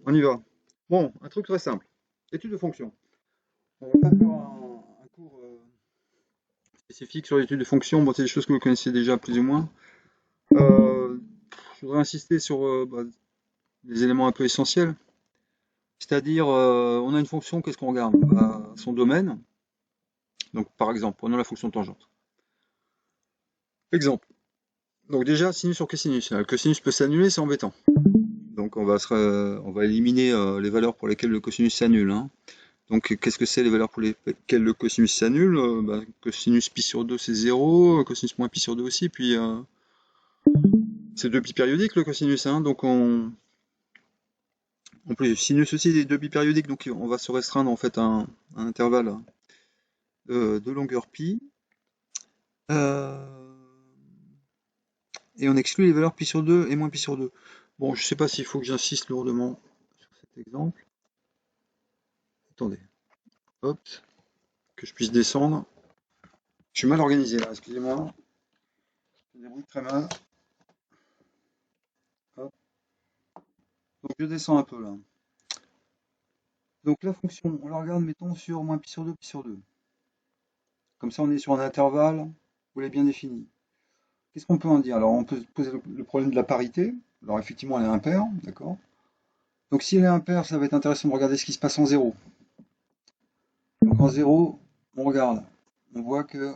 On y va. Bon, un truc très simple. Étude de fonction. On va pas faire un cours spécifique sur l'étude de fonction. Bon, c'est des choses que vous connaissez déjà plus ou moins. Euh, je voudrais insister sur des éléments un peu essentiels. C'est-à-dire, on a une fonction, qu'est-ce qu'on regarde? Bah, son domaine. Donc, par exemple, prenons la fonction tangente. Exemple. Donc déjà, sinus sur cosinus. Le cosinus peut s'annuler, c'est embêtant. Donc on va éliminer les valeurs pour lesquelles le cosinus s'annule, hein. Donc, qu'est-ce que c'est les valeurs pour lesquelles le cosinus s'annule? Cosinus pi sur 2, c'est 0, cosinus moins pi sur 2 aussi, puis c'est 2 pi périodique le cosinus, hein, donc on peut sinus aussi des 2 pi périodiques, donc on va se restreindre en fait à un intervalle de longueur pi, euh, et on exclut les valeurs pi sur 2 et moins pi sur 2. Bon, je sais pas s'il faut que j'insiste lourdement sur cet exemple. Attendez, hop, que je puisse descendre. Je suis mal organisé là, excusez-moi, je me débrouille très mal. Hop. Donc je descends un peu là. Donc la fonction, on la regarde, mettons, sur moins pi sur 2, pi sur 2. Comme ça, on est sur un intervalle, vous l'avez bien défini. Qu'est-ce qu'on peut en dire? Alors, on peut se poser le problème de la parité. Alors, effectivement, elle est impaire, d'accord? Donc, si elle est impaire, ça va être intéressant de regarder ce qui se passe en 0. Donc, en 0, on regarde. On voit que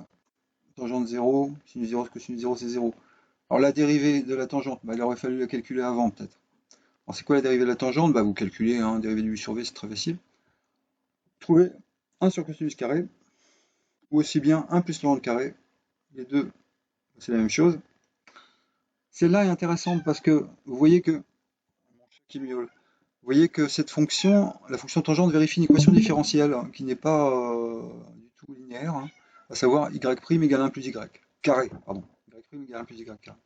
tangente 0, sinus 0, cosinus 0, c'est 0. Alors, la dérivée de la tangente, bah, il aurait fallu la calculer avant, peut-être. Alors, c'est quoi la dérivée de la tangente? Bah, vous calculez, hein, dérivée de u sur v, c'est très facile. Trouvez 1 sur cosinus carré, ou aussi bien 1 plus lambda carré. Les deux, c'est la même chose. Celle-là est intéressante parce que vous voyez que, vous voyez que cette fonction, la fonction tangente vérifie une équation différentielle qui n'est pas du tout linéaire, hein, à savoir y' égale 1 plus y carré, pardon. Y' égale 1 plus y carré.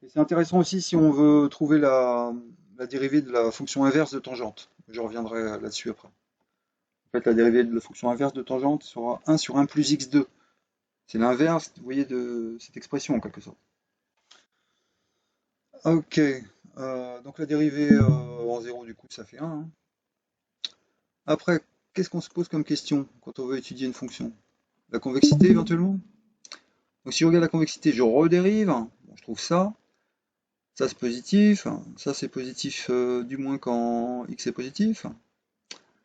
Et c'est intéressant aussi si on veut trouver la dérivée de la fonction inverse de tangente. Je reviendrai là-dessus après. En fait, la dérivée de la fonction inverse de tangente sera 1 sur 1 plus x2. C'est l'inverse, vous voyez, de cette expression en quelque sorte. Ok, donc la dérivée en 0 du coup ça fait 1, hein. Après, qu'est-ce qu'on se pose comme question quand on veut étudier une fonction? La convexité éventuellement? Donc si je regarde la convexité, je redérive, bon, je trouve ça c'est positif, ça c'est positif du moins quand x est positif.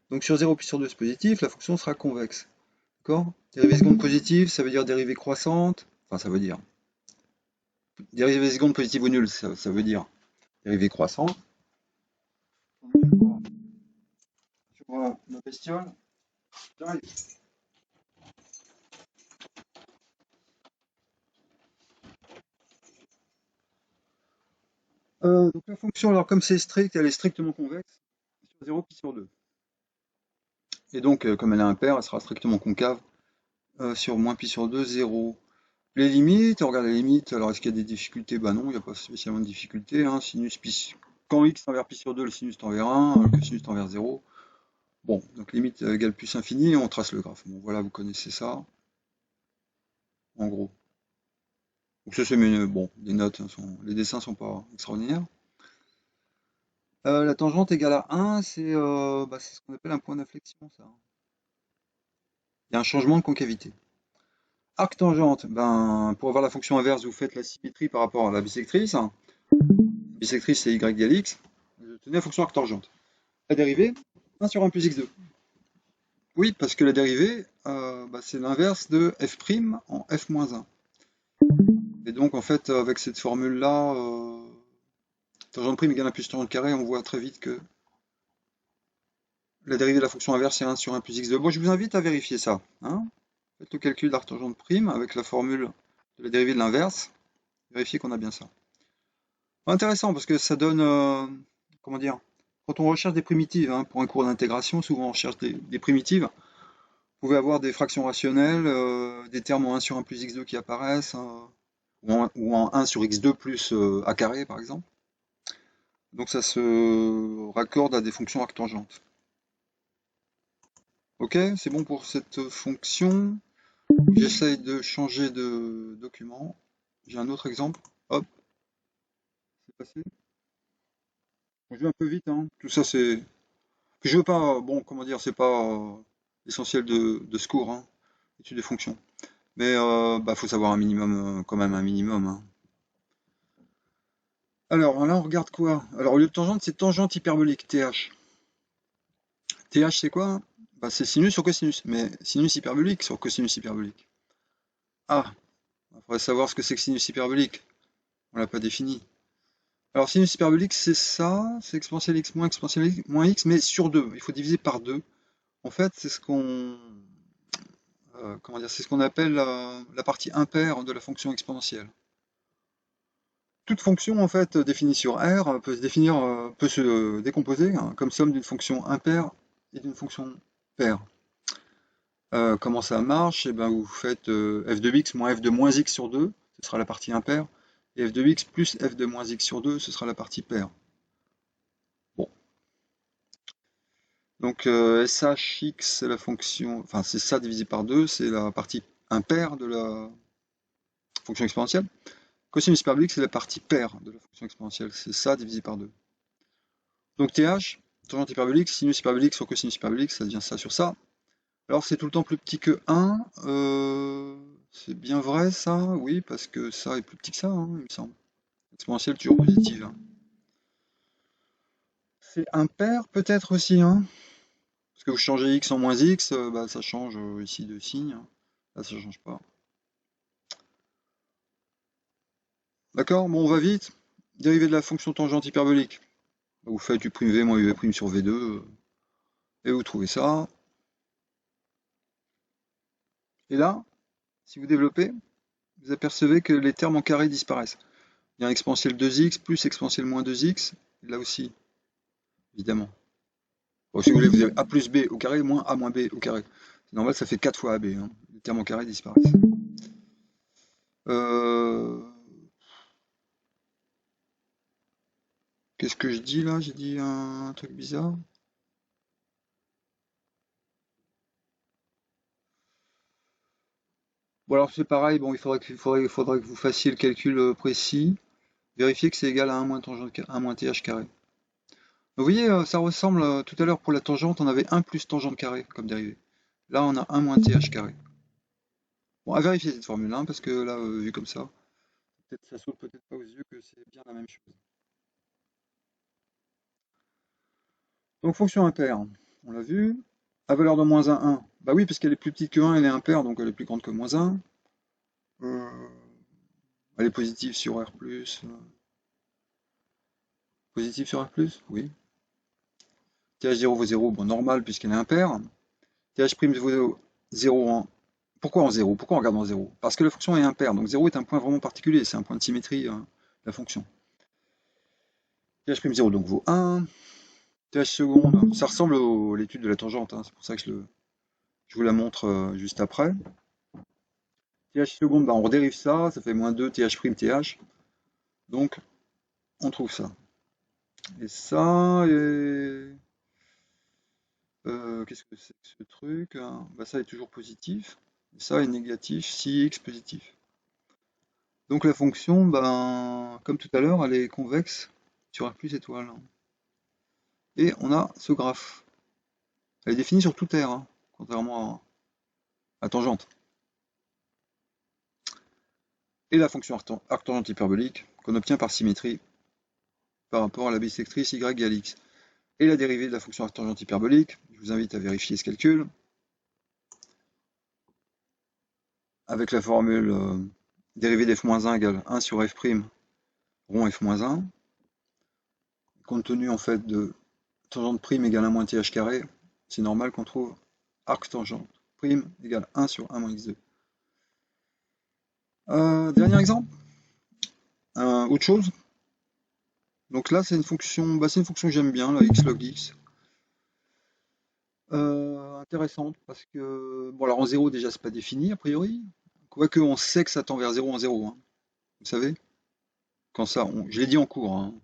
Donc sur 0 puis sur 2 c'est positif, la fonction sera convexe. D'accord? Dérivée seconde positive, ça veut dire dérivée croissante, enfin ça veut dire. Dérivée seconde positive ou nulle, ça veut dire dérivée croissante. Sur ma bestiole, j'arrive. Donc la fonction, alors comme c'est strict, elle est strictement convexe, sur 0 puis sur 2. Et donc, comme elle est impaire, elle sera strictement concave sur moins pi sur 2, 0. Les limites, on regarde les limites, alors est-ce qu'il y a des difficultés? Bah non, il n'y a pas spécialement de difficultés, hein. Sinus pi, quand x tend vers pi sur 2, le sinus tend vers 1, le cosinus tend vers 0. Bon, donc limite égale plus infini, et on trace le graphe. Bon, voilà, vous connaissez ça, en gros. Donc ça, c'est bon, les notes, hein, les dessins sont pas extraordinaires. La tangente égale à 1, c'est ce qu'on appelle un point d'inflexion, ça. Il y a un changement de concavité. Arc tangente, ben, pour avoir la fonction inverse, vous faites la symétrie par rapport à la bisectrice. La bisectrice, c'est y égale x. Je tenais la fonction arc tangente. La dérivée, 1 sur 1 plus x2. Oui, parce que la dérivée, c'est l'inverse de f' en f-1. Et donc, en fait, avec cette formule-là, tangente prime égale 1 plus tangente carré, on voit très vite que la dérivée de la fonction inverse, c'est 1 sur 1 plus x2. Bon, je vous invite à vérifier ça, hein. Faites le calcul d'arctangente prime avec la formule de la dérivée de l'inverse. Vérifiez qu'on a bien ça. Intéressant parce que ça donne, comment dire, quand on recherche des primitives, hein, pour un cours d'intégration, souvent on recherche des primitives. Vous pouvez avoir des fractions rationnelles, des termes en 1 sur 1 plus x2 qui apparaissent, ou en 1 sur x2 plus a carré par exemple. Donc ça se raccorde à des fonctions arctangentes. Ok, c'est bon pour cette fonction. J'essaye de changer de document. J'ai un autre exemple. Hop, c'est passé. Je vais un peu vite, hein. Tout ça, c'est. Puis je veux pas, bon, comment dire, c'est pas l'essentiel de ce cours, hein, étude des fonctions. Mais bah, faut savoir un minimum, quand même un minimum, hein. Alors là, on regarde quoi? Alors au lieu de tangente, c'est tangente hyperbolique, TH. TH, c'est quoi? Bah, c'est sinus sur cosinus, mais sinus hyperbolique sur cosinus hyperbolique. Ah, il faudrait savoir ce que c'est que sinus hyperbolique. On l'a pas défini. Alors sinus hyperbolique, c'est ça, c'est exponentielle x moins x, mais sur 2. Il faut diviser par 2. En fait, c'est ce qu'on comment dire, c'est ce qu'on appelle la partie impaire de la fonction exponentielle. Toute fonction en fait définie sur R peut se définir, peut se décomposer, hein, comme somme d'une fonction impaire et d'une fonction paire. Comment ça marche? Eh ben, vous faites f de x moins f de moins x sur 2, ce sera la partie impaire, et f de x plus f de moins x sur 2, ce sera la partie paire. Bon, donc shx, c'est la fonction, enfin c'est ça divisé par 2, c'est la partie impaire de la fonction exponentielle. Cosinus hyperbolique, c'est la partie paire de la fonction exponentielle, c'est ça divisé par 2. Donc TH, tangente hyperbolique, sinus hyperbolique sur cosinus hyperbolique, ça devient ça sur ça. Alors c'est tout le temps plus petit que 1, c'est bien vrai ça, oui, parce que ça est plus petit que ça, hein, il me semble. Exponentielle toujours positive, hein. C'est impair peut-être aussi, hein, parce que vous changez x en moins x, bah, ça change ici de signe, hein. Là ça change pas. D'accord, bon on va vite. Dérivée de la fonction tangente hyperbolique. Vous faites u' v moins uv' sur v2, et vous trouvez ça. Et là, si vous développez, vous apercevez que les termes en carré disparaissent. Il y a un exponentiel 2x plus exponentiel moins 2x, là aussi, évidemment. Bon, si vous voulez, vous avez a plus b au carré moins a moins b au carré. C'est normal, ça fait 4 fois ab, hein. Les termes en carré disparaissent. Euh, Qu'est-ce que je dis là? J'ai dit un truc bizarre. Bon alors c'est pareil, bon, il faudrait que vous fassiez le calcul précis. Vérifiez que c'est égal à 1 moins tangente, 1 moins th carré. Vous voyez, ça ressemble, tout à l'heure pour la tangente, on avait 1 plus tangente carré comme dérivée. Là, on a 1 moins th carré. Bon, à vérifier cette formule, hein, parce que là, vu comme ça, peut-être ça saute peut-être pas aux yeux que c'est bien la même chose. Donc fonction impaire, on l'a vu. À valeur de moins 1, 1. Bah oui, parce qu'elle est plus petite que 1, elle est impaire, donc elle est plus grande que moins 1. Euh, Elle est positive sur R+. Positive sur R+, oui. TH0 vaut 0, bon normal puisqu'elle est impaire. TH' vaut 0 en... Pourquoi en 0? Pourquoi on regarde en 0? Parce que la fonction est impaire, donc 0 est un point vraiment particulier, c'est un point de symétrie, de la fonction. TH'0 donc vaut 1. TH seconde, ça ressemble à l'étude de la tangente, hein, c'est pour ça que je vous la montre juste après. TH seconde, bah, on redérive ça, ça fait moins 2 TH', TH. Donc, on trouve ça. Et ça, qu'est-ce que c'est que ce truc, hein? Bah, ça est toujours positif. Et ça est négatif si x positif. Donc la fonction, ben, comme tout à l'heure, elle est convexe sur R plus étoile. Et on a ce graphe. Elle est définie sur tout R, hein, contrairement à tangente. Et la fonction arctangente hyperbolique qu'on obtient par symétrie par rapport à la bisectrice y égale x. Et la dérivée de la fonction arctangente hyperbolique, je vous invite à vérifier ce calcul, avec la formule dérivée d'f-1 égale 1 sur f' rond f-1, compte tenu en fait de tangente prime égale 1 moins th carré, c'est normal qu'on trouve arc tangente prime égale 1 sur 1 moins x2. Dernier exemple, autre chose. Donc là, c'est une fonction, bah, c'est une fonction que j'aime bien, la x log x. Intéressante parce que, bon, alors en 0 déjà, c'est pas défini a priori. Quoique on sait que ça tend vers 0 en 0, hein. Vous savez? Quand ça, je l'ai dit en cours, hein.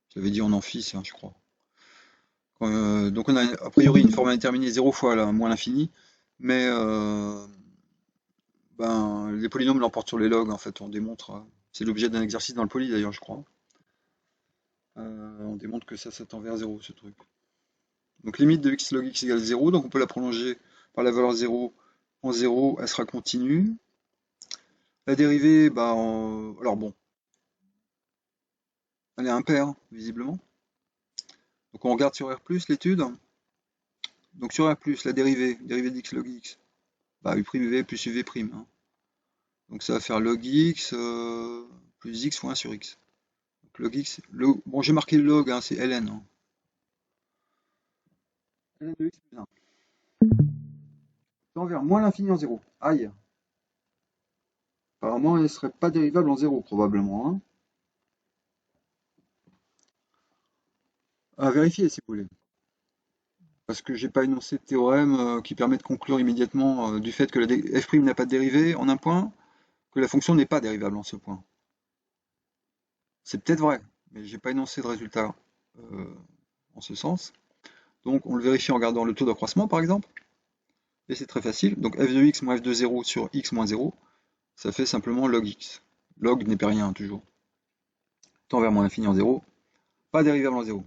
Je l'avais dit en amphi, ça, je crois. Donc on a a priori une forme indéterminée 0 fois moins l'infini, mais ben, les polynômes l'emportent sur les logs, en fait, on démontre. C'est l'objet d'un exercice dans le poly d'ailleurs, je crois. On démontre que ça tend vers 0 ce truc. Donc limite de x log x égale 0, donc on peut la prolonger par la valeur 0 en 0, elle sera continue. La dérivée, bah, alors bon, elle est impaire, visiblement. Donc on regarde sur R+, l'étude. Donc sur R+, la dérivée d'x log x, bah u'v plus uv'. Hein. Donc ça va faire log x plus x fois 1 sur x. Donc log x, bon j'ai marqué le log, hein, c'est ln. Hein. Ln de x plus 1. Tend vers moins l'infini en 0. Aïe. Apparemment, elle ne serait pas dérivable en 0, probablement. Hein. À vérifier si vous voulez. Parce que j'ai pas énoncé de théorème qui permet de conclure immédiatement du fait que f' n'a pas de dérivée en un point, que la fonction n'est pas dérivable en ce point. C'est peut-être vrai, mais j'ai pas énoncé de résultat en ce sens. Donc on le vérifie en regardant le taux d'accroissement par exemple. Et c'est très facile. Donc f de x moins f de 0 sur x moins 0, ça fait simplement log x. Log n'est pas rien toujours. Tend vers moins l'infini en 0. Pas dérivable en 0.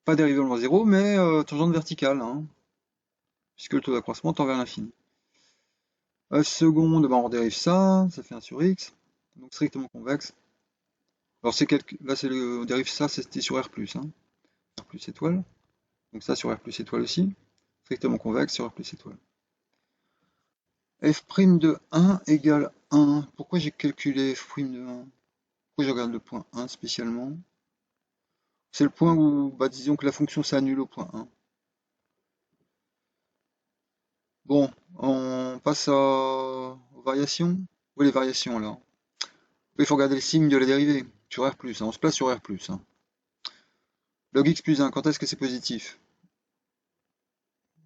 Pas dérivable en 0, mais tangente verticale. Hein, puisque le taux d'accroissement tend vers l'infini. Seconde, bah, on dérive ça fait 1 sur x. Donc strictement convexe. Alors là on dérive ça, c'était sur R+, hein. R+ étoile. Donc ça sur R+ étoile aussi. Strictement convexe sur R+ étoile. F' de 1 égale 1. Pourquoi j'ai calculé f' de 1? Pourquoi je regarde le point 1 spécialement? C'est le point où, bah, disons que la fonction s'annule au point 1. Bon, on passe aux variations. Où est les variations là? Il faut regarder le signe de la dérivée. Sur R+, hein. On se place sur R+. Hein. Log x plus 1, quand est-ce que c'est positif?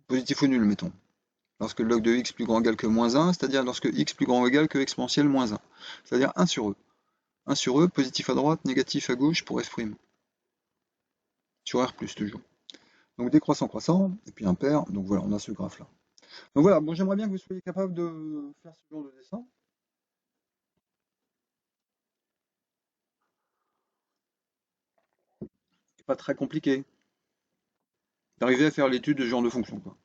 Positif ou nul, mettons. Lorsque le log de x plus grand ou égal que moins 1, c'est-à-dire lorsque x plus grand ou égal que exponentielle moins 1. C'est-à-dire 1 sur e. 1 sur e, positif à droite, négatif à gauche pour f'. Sur R+, toujours. Donc décroissant, croissant, et puis impair. Donc voilà, on a ce graphe-là. Donc voilà, bon, j'aimerais bien que vous soyez capable de faire ce genre de dessin. C'est pas très compliqué. D'arriver à faire l'étude de ce genre de fonction, quoi.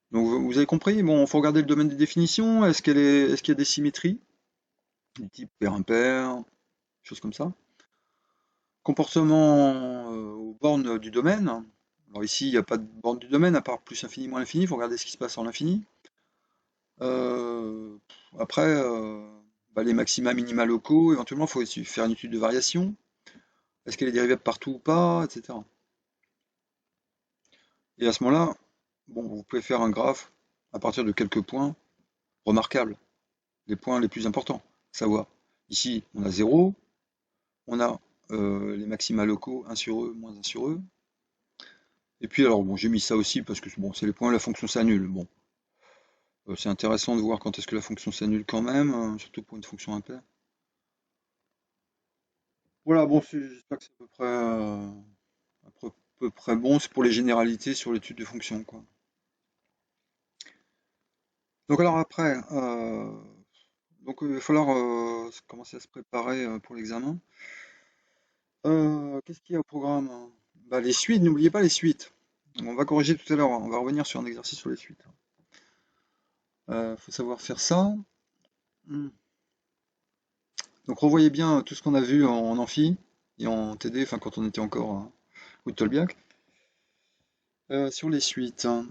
Donc vous avez compris, bon, il faut regarder le domaine des définitions. Est-ce qu'il y a des symétries? Du type pair-impair, choses comme ça. Comportement aux bornes du domaine. Alors ici, il n'y a pas de borne du domaine, à part plus infini, moins l'infini. Il faut regarder ce qui se passe en l'infini. Euh, Après, bah, les maxima, minima locaux, éventuellement, il faut aussi faire une étude de variation. Est-ce qu'elle est dérivable partout ou pas, etc. Et à ce moment-là, bon, vous pouvez faire un graphe à partir de quelques points remarquables, les points les plus importants. Savoir, ici, on a 0, on a les maxima locaux, 1 sur e, moins 1 sur e. Et puis, alors, bon, j'ai mis ça aussi parce que bon, c'est les points où la fonction s'annule. Bon, c'est intéressant de voir quand est-ce que la fonction s'annule quand même, surtout pour une fonction impaire. Voilà, bon, j'espère que c'est à peu près bon. C'est pour les généralités sur l'étude de fonctions, quoi. Donc alors après, donc il va falloir commencer à se préparer pour l'examen. Qu'est-ce qu'il y a au programme? Bah, les suites, n'oubliez pas les suites. On va corriger tout à l'heure, on va revenir sur un exercice sur les suites. Faut savoir faire ça. Hmm. Donc revoyez bien tout ce qu'on a vu en amphi et en TD, enfin quand on était encore à Tolbiac. Sur les suites, hein,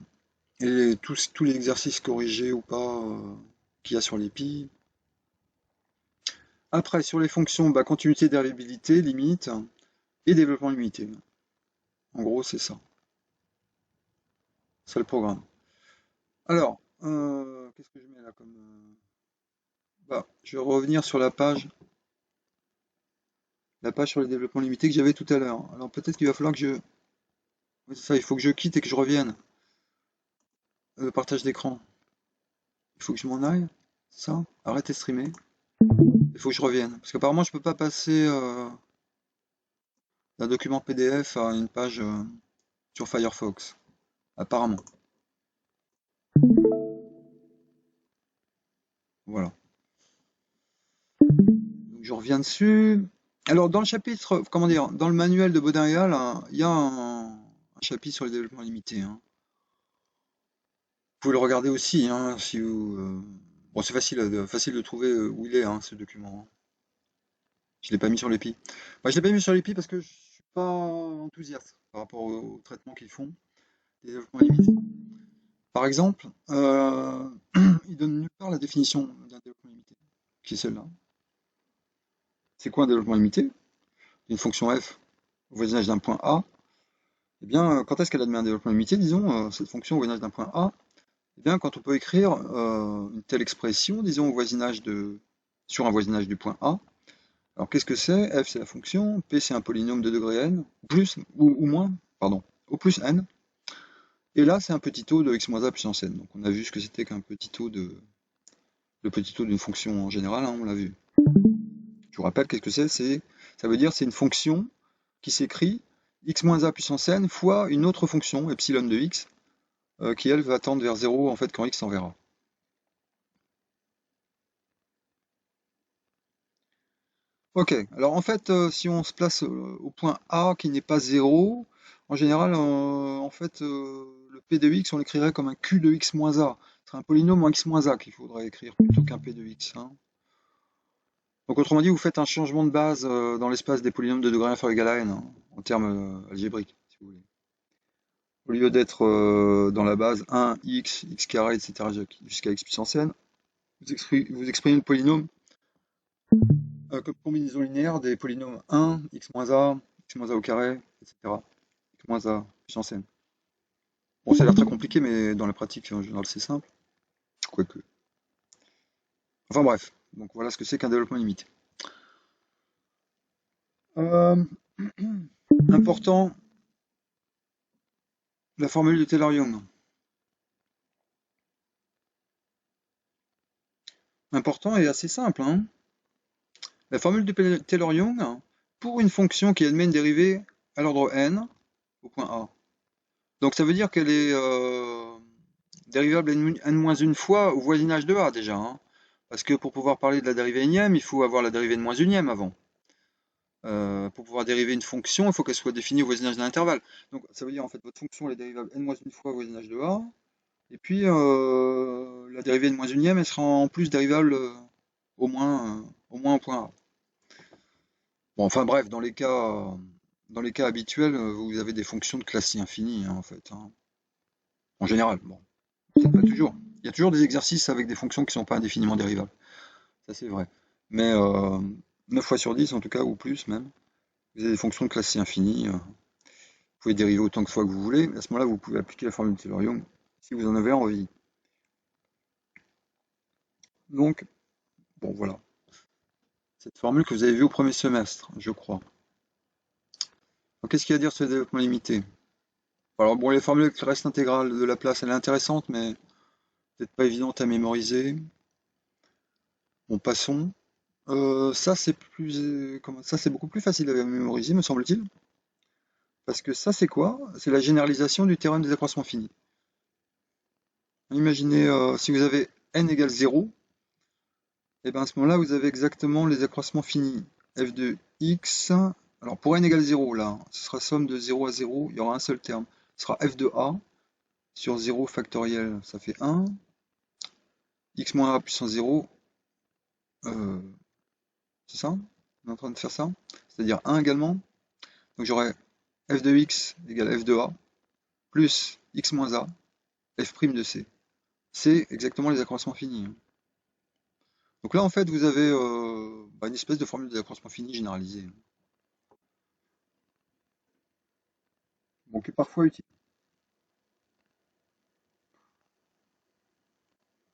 et tous les exercices corrigés ou pas qu'il y a sur l'épi. Après, sur les fonctions, bah, continuité, dérivabilité, limite, et développement limité. En gros, c'est ça. C'est le programme. Alors, qu'est-ce que je mets là comme... Bah, je vais revenir sur la page sur les développements limités que j'avais tout à l'heure. Alors peut-être qu'il va falloir que je... Oui, c'est ça, il faut que je quitte et que je revienne. Partage d'écran. Il faut que je m'en aille. C'est ça. Arrêtez de streamer. Il faut que je revienne. Parce qu'apparemment, je peux pas passer d'un document PDF à une page sur Firefox. Apparemment. Voilà. Donc je reviens dessus. Alors, dans le chapitre, comment dire, dans le manuel de Baudin et Hall, hein, il y a un chapitre sur les développements limités, hein. Vous pouvez le regarder aussi, hein, si vous. Bon, c'est facile de trouver où il est, hein, ce document, hein. Je l'ai pas mis sur l'épi. Moi, je l'ai pas mis sur l'épi parce que je suis pas enthousiaste par rapport au traitement qu'ils font des développements limités. Par exemple, il donne nulle part la définition d'un développement limité, qui est celle-là. C'est quoi un développement limité? Une fonction f au voisinage d'un point A. Eh bien, quand est-ce qu'elle admet un développement limité, disons, cette fonction au voisinage d'un point A? Eh bien, quand on peut écrire une telle expression, disons, sur un voisinage du point A. Alors, qu'est-ce que c'est? F, c'est la fonction. P, c'est un polynôme de degré n, plus ou moins, pardon, au plus n. Et là, c'est un petit taux de x moins a puissance n. Donc, on a vu ce que c'était qu'un petit taux le petit taux d'une fonction en général, hein, on l'a vu. Je vous rappelle, qu'est-ce que c'est? Ça veut dire c'est une fonction qui s'écrit x moins a puissance n fois une autre fonction, epsilon de x, qui elle va tendre vers 0 en fait quand x s'en verra. Ok, alors en fait, si on se place au point A qui n'est pas 0, en général, en fait, le p de x, on l'écrirait comme un q de x moins a. Ce serait un polynôme en x moins a qu'il faudrait écrire plutôt qu'un p de x, hein. Donc autrement dit, vous faites un changement de base dans l'espace des polynômes de degré inférieur ou égal à n, hein, en termes algébriques, si vous voulez. Au lieu d'être dans la base 1, x carré, etc., jusqu'à x puissance n, vous exprimez le polynôme comme combinaison linéaire des polynômes 1, x moins a au carré, etc., x moins a puissance n. Bon, ça a l'air très compliqué, mais dans la pratique, en général, c'est simple. Quoique. Enfin bref, donc voilà ce que c'est qu'un développement limité. Euh, Important, la formule de Taylor-Young. Important et assez simple, hein. La formule de Taylor-Young, pour une fonction qui admet une dérivée à l'ordre n au point A. Donc ça veut dire qu'elle est dérivable n-1 fois au voisinage de A déjà, hein. Parce que pour pouvoir parler de la dérivée énième, il faut avoir la dérivée de moins unième avant. Pour pouvoir dériver une fonction, il faut qu'elle soit définie au voisinage d'un intervalle. Donc ça veut dire en fait votre fonction elle est dérivable n-1 fois au voisinage de A. Et puis la dérivée de moins unième, elle sera en plus dérivable au moins au point A. Bon, enfin bref, dans les cas habituels, vous avez des fonctions de classe infinie, hein, en fait, hein. En général, bon, peut-être pas toujours. Il y a toujours des exercices avec des fonctions qui ne sont pas indéfiniment dérivables. Ça, c'est vrai. Mais 9 fois sur 10, en tout cas, ou plus même, vous avez des fonctions de classe infinie. Vous pouvez dériver autant de fois que vous voulez. À ce moment-là, vous pouvez appliquer la formule de Taylor-Young si vous en avez envie. Donc, bon, voilà. Cette formule que vous avez vue au premier semestre, je crois. Alors, qu'est-ce qu'il y a à dire sur le développement limité? Alors, bon, les formules avec le reste intégral de Laplace, elle est intéressante, mais peut-être pas évidente à mémoriser. Bon, passons. Ça, c'est beaucoup plus facile à mémoriser, me semble-t-il. Parce que ça, c'est quoi? C'est la généralisation du théorème des accroissements finis. Imaginez, si vous avez n égale 0, et bien à ce moment-là, vous avez exactement les accroissements finis. F de x, alors pour n égale 0, là, ce sera somme de 0 à 0, il y aura un seul terme. Ce sera f de a sur 0 factoriel, ça fait 1. X moins a puissance 0, euh, c'est ça? On est en train de faire ça? C'est-à-dire 1 également. Donc j'aurai f de x égale f de a, plus x moins a, f' de c. C'est exactement les accroissements finis, hein. Donc là, en fait, vous avez une espèce de formule des accroissements finis généralisée, bon, qui est parfois utile.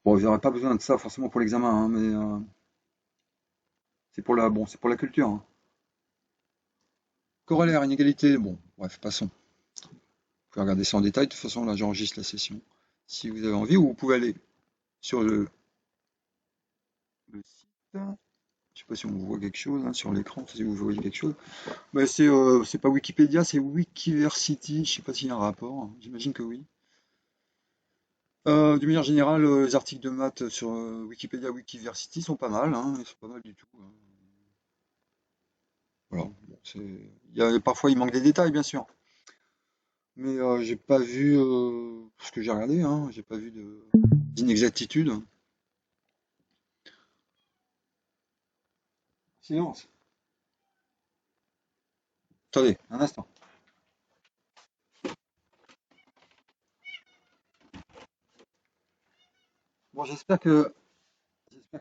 Bon, vous n'aurez pas besoin de ça forcément pour l'examen, hein, mais c'est pour la culture, hein. Corollaire, inégalité, bon, bref, passons. Vous pouvez regarder ça en détail. De toute façon, là, j'enregistre la session. Si vous avez envie, ou vous pouvez aller sur le site. Je sais pas si on voit quelque chose hein, sur l'écran, si vous voyez quelque chose. Bah, c'est pas Wikipédia, c'est Wikiversity. Je sais pas s'il y a un rapport, hein. J'imagine que oui. D'une manière générale, les articles de maths sur Wikipédia, Wikiversity sont pas mal, hein, ils sont pas mal du tout, hein. Voilà. Bon, parfois il manque des détails, bien sûr. Mais j'ai pas vu, ce que j'ai regardé, hein, j'ai pas vu d'inexactitude. Silence. Attendez, un instant. Bon, j'espère que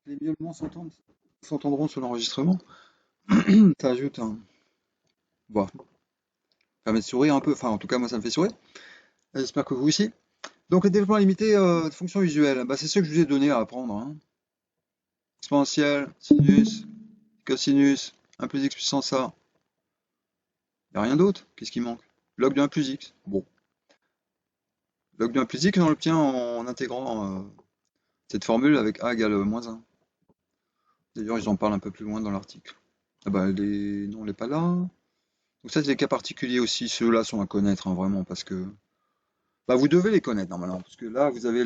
les miaulements s'entendront sur l'enregistrement. Ça ajoute un. Bon, ça permet de sourire un peu. Enfin, en tout cas, moi, ça me fait sourire. J'espère que vous aussi. Donc, le développement limité de fonctions visuelles, bah, c'est ce que je vous ai donné à apprendre, hein. Exponentielle, sinus, cosinus, 1 plus x puissance a. Il n'y a rien d'autre. Qu'est-ce qui manque? Log de 1 plus x. Bon. Log de 1 plus x, on l'obtient en intégrant cette formule avec a égale moins 1. D'ailleurs, ils en parlent un peu plus loin dans l'article. Ah bah, non, elle n'est pas là. Donc ça, c'est des cas particuliers aussi. Ceux-là sont à connaître, hein, vraiment, parce que bah, vous devez les connaître normalement, parce que là, vous avez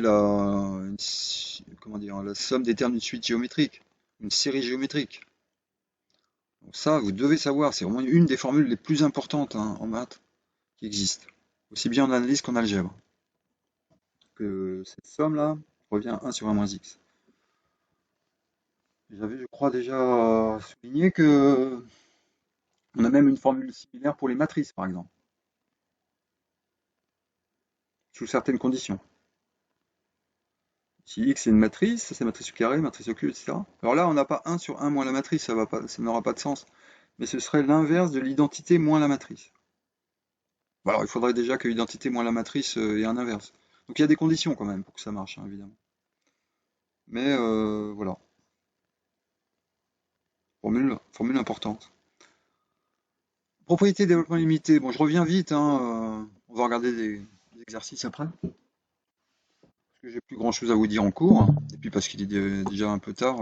comment dire, la somme des termes d'une suite géométrique, une série géométrique. Donc ça, vous devez savoir. C'est vraiment une des formules les plus importantes, hein, en maths qui existent, aussi bien en analyse qu'en algèbre. Que cette somme-là revient à 1 sur 1 moins x. J'avais, je crois, déjà souligné que on a même une formule similaire pour les matrices, par exemple, sous certaines conditions. Si x est une matrice, c'est matrice au carré, matrice au cube, etc. Alors là, on n'a pas 1 sur 1 moins la matrice, ça n'aura pas de sens. Mais ce serait l'inverse de l'identité moins la matrice. Bon, alors il faudrait déjà que l'identité moins la matrice ait un inverse. Donc il y a des conditions quand même pour que ça marche, hein, évidemment. Mais voilà, formule importante. Propriété développement limité. Bon, je reviens vite, hein, on va regarder des exercices après. Parce que j'ai plus grand chose à vous dire en cours. Hein. Et puis parce qu'il est déjà un peu tard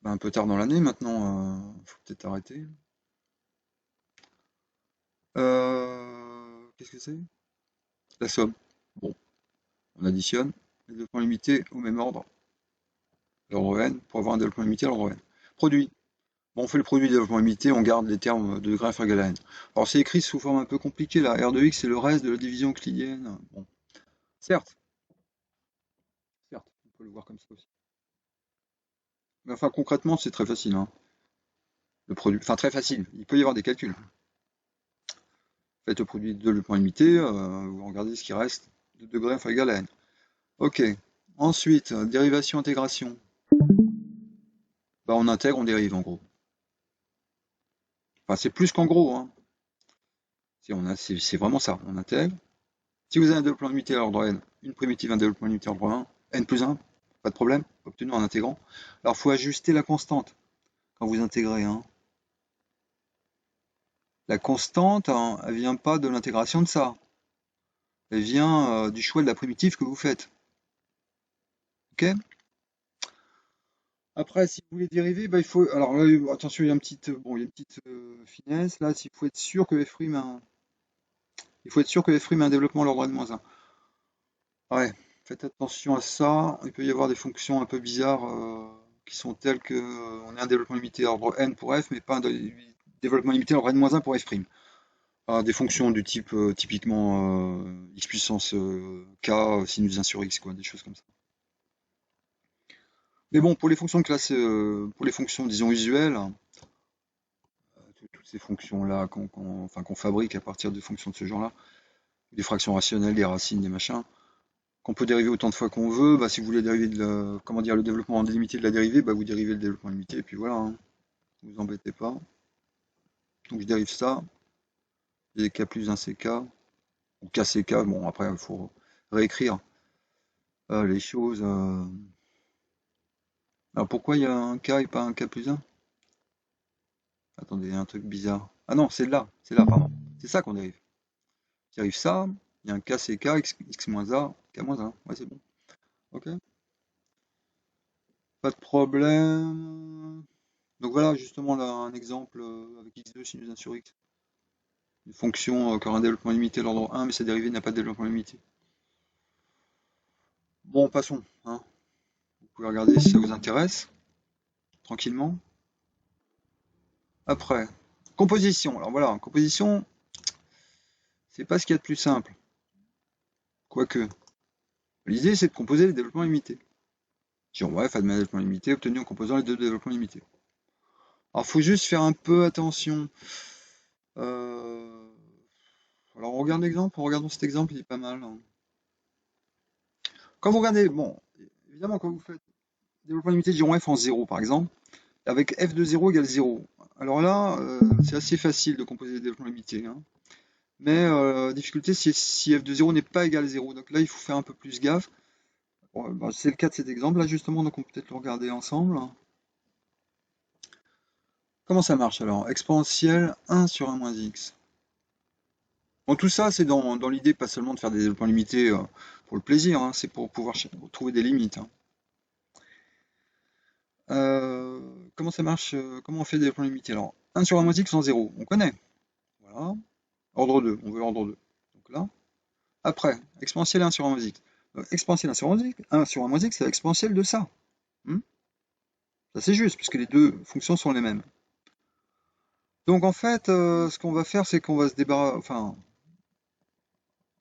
dans l'année maintenant, faut peut-être arrêter. Qu'est-ce que c'est? La somme. Bon, on additionne les deux points limités au même ordre, l'ordre n, pour avoir un développement limité à l'ordre n. Produit. Bon, on fait le produit de développement limité, on garde les termes de degré inférieur égal à n. Alors c'est écrit sous forme un peu compliquée, là. R de x, c'est le reste de la division euclidienne. Bon, certes, certes, on peut le voir comme ça aussi. Mais enfin, concrètement, c'est très facile, hein. Le produit, enfin très facile. Il peut y avoir des calculs. Faites le produit de développement limité, vous regardez ce qui reste de degré inférieur égal à n. Ok. Ensuite, dérivation, intégration. Bah, on intègre, on dérive en gros. Enfin, c'est plus qu'en gros, hein. C'est vraiment ça, on intègre. Si vous avez un développement limité à l'ordre n, une primitive, un développement limité à l'ordre 1, n plus 1, pas de problème, obtenu en intégrant. Alors, il faut ajuster la constante quand vous intégrez, hein. La constante, hein, elle vient pas de l'intégration de ça. Elle vient du choix de la primitive que vous faites. Ok? Après, si vous voulez dériver, bah, il faut. Alors là, attention, il y a bon, il y a une petite finesse. Là, il faut être sûr que f', il faut être sûr que f' a un développement à l'ordre n-1. Ouais, faites attention à ça. Il peut y avoir des fonctions un peu bizarres qui sont telles que on a un développement limité à ordre n pour f, mais pas un développement limité à ordre n-1 pour f'. Ah, des fonctions du type typiquement x puissance k sinus 1 sur x, quoi, des choses comme ça. Mais bon, pour les fonctions de classe, pour les fonctions, disons, usuelles, toutes ces fonctions-là qu'on fabrique à partir de fonctions de ce genre-là, des fractions rationnelles, des racines, des machins, qu'on peut dériver autant de fois qu'on veut, bah, si vous voulez dériver comment dire, le développement délimité de la dérivée, bah, vous dérivez le développement limité, et puis voilà, hein, vous embêtez pas. Donc je dérive ça, j'ai k plus 1 ck, ou kck, bon après il faut réécrire les choses. Alors pourquoi il y a un k et pas un k plus 1? Attendez, il y a un truc bizarre. Ah non, c'est là, pardon. C'est ça qu'on dérive. J'arrive ça, il y a un k ck, x moins a, k moins 1, ouais c'est bon. Ok, pas de problème. Donc voilà, justement là, un exemple avec x2 sinus 1 sur x. Une fonction qui aura un développement limité à l'ordre 1, mais sa dérivée n'a pas de développement limité. Bon, passons, hein. Vous pouvez regarder si ça vous intéresse, tranquillement. Après, composition. Alors voilà, composition, c'est pas ce qu'il y a de plus simple. Quoique, l'idée c'est de composer les développements limités. Si on bref, admet un développement limité obtenu en composant les deux développements limités. Alors, faut juste faire un peu attention. Euh, Alors, on regarde l'exemple, regardons cet exemple, il est pas mal, hein. Quand vous regardez, bon, évidemment, quand vous faites développement limité de giron f en 0, par exemple, avec f de 0 égale 0. Alors là, c'est assez facile de composer des développements limités, hein. Mais la difficulté, c'est si f de 0 n'est pas égal à 0. Donc là, il faut faire un peu plus gaffe. Bon, bah, c'est le cas de cet exemple-là, justement, donc on peut peut-être le regarder ensemble. Comment ça marche alors? Exponentielle 1 sur 1 moins x. Bon, tout ça, c'est dans l'idée pas seulement de faire des développements limités pour le plaisir, hein, c'est pour pouvoir trouver des limites, hein. Comment ça marche? Comment on fait des développements limités? Alors, 1 sur 1 moins x en 0, on connaît. Voilà. Ordre 2, on veut ordre 2. Donc là. Après, exponentielle 1 sur 1 moins x. Exponentielle 1 sur 1 moins x, 1 sur 1 moins x, c'est l'exponentielle de ça. Ça c'est juste, puisque les deux fonctions sont les mêmes. Donc en fait, ce qu'on va faire, c'est qu'on va se débarrasser. Enfin,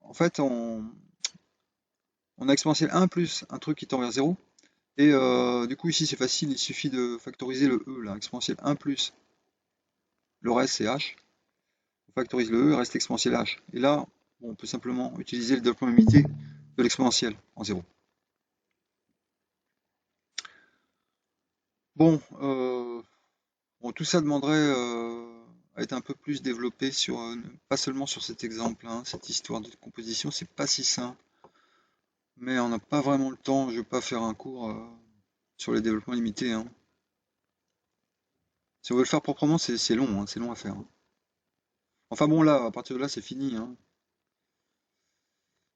en fait, on a exponentielle 1 plus un truc qui tend vers 0. Et du coup, ici, c'est facile, il suffit de factoriser le e, là, exponentielle 1 plus le reste, c'est h. On factorise le e, il reste exponentielle h. Et là, bon, on peut simplement utiliser le développement limité de l'exponentielle en 0. Bon, bon, tout ça demanderait à être un peu plus développé sur, pas seulement sur cet exemple, hein, cette histoire de composition, c'est pas si simple. Mais on n'a pas vraiment le temps, je ne vais pas faire un cours sur les développements limités, hein. Si on veut le faire proprement, c'est long, hein, c'est long à faire, hein. Enfin bon, là, à partir de là, c'est fini, hein.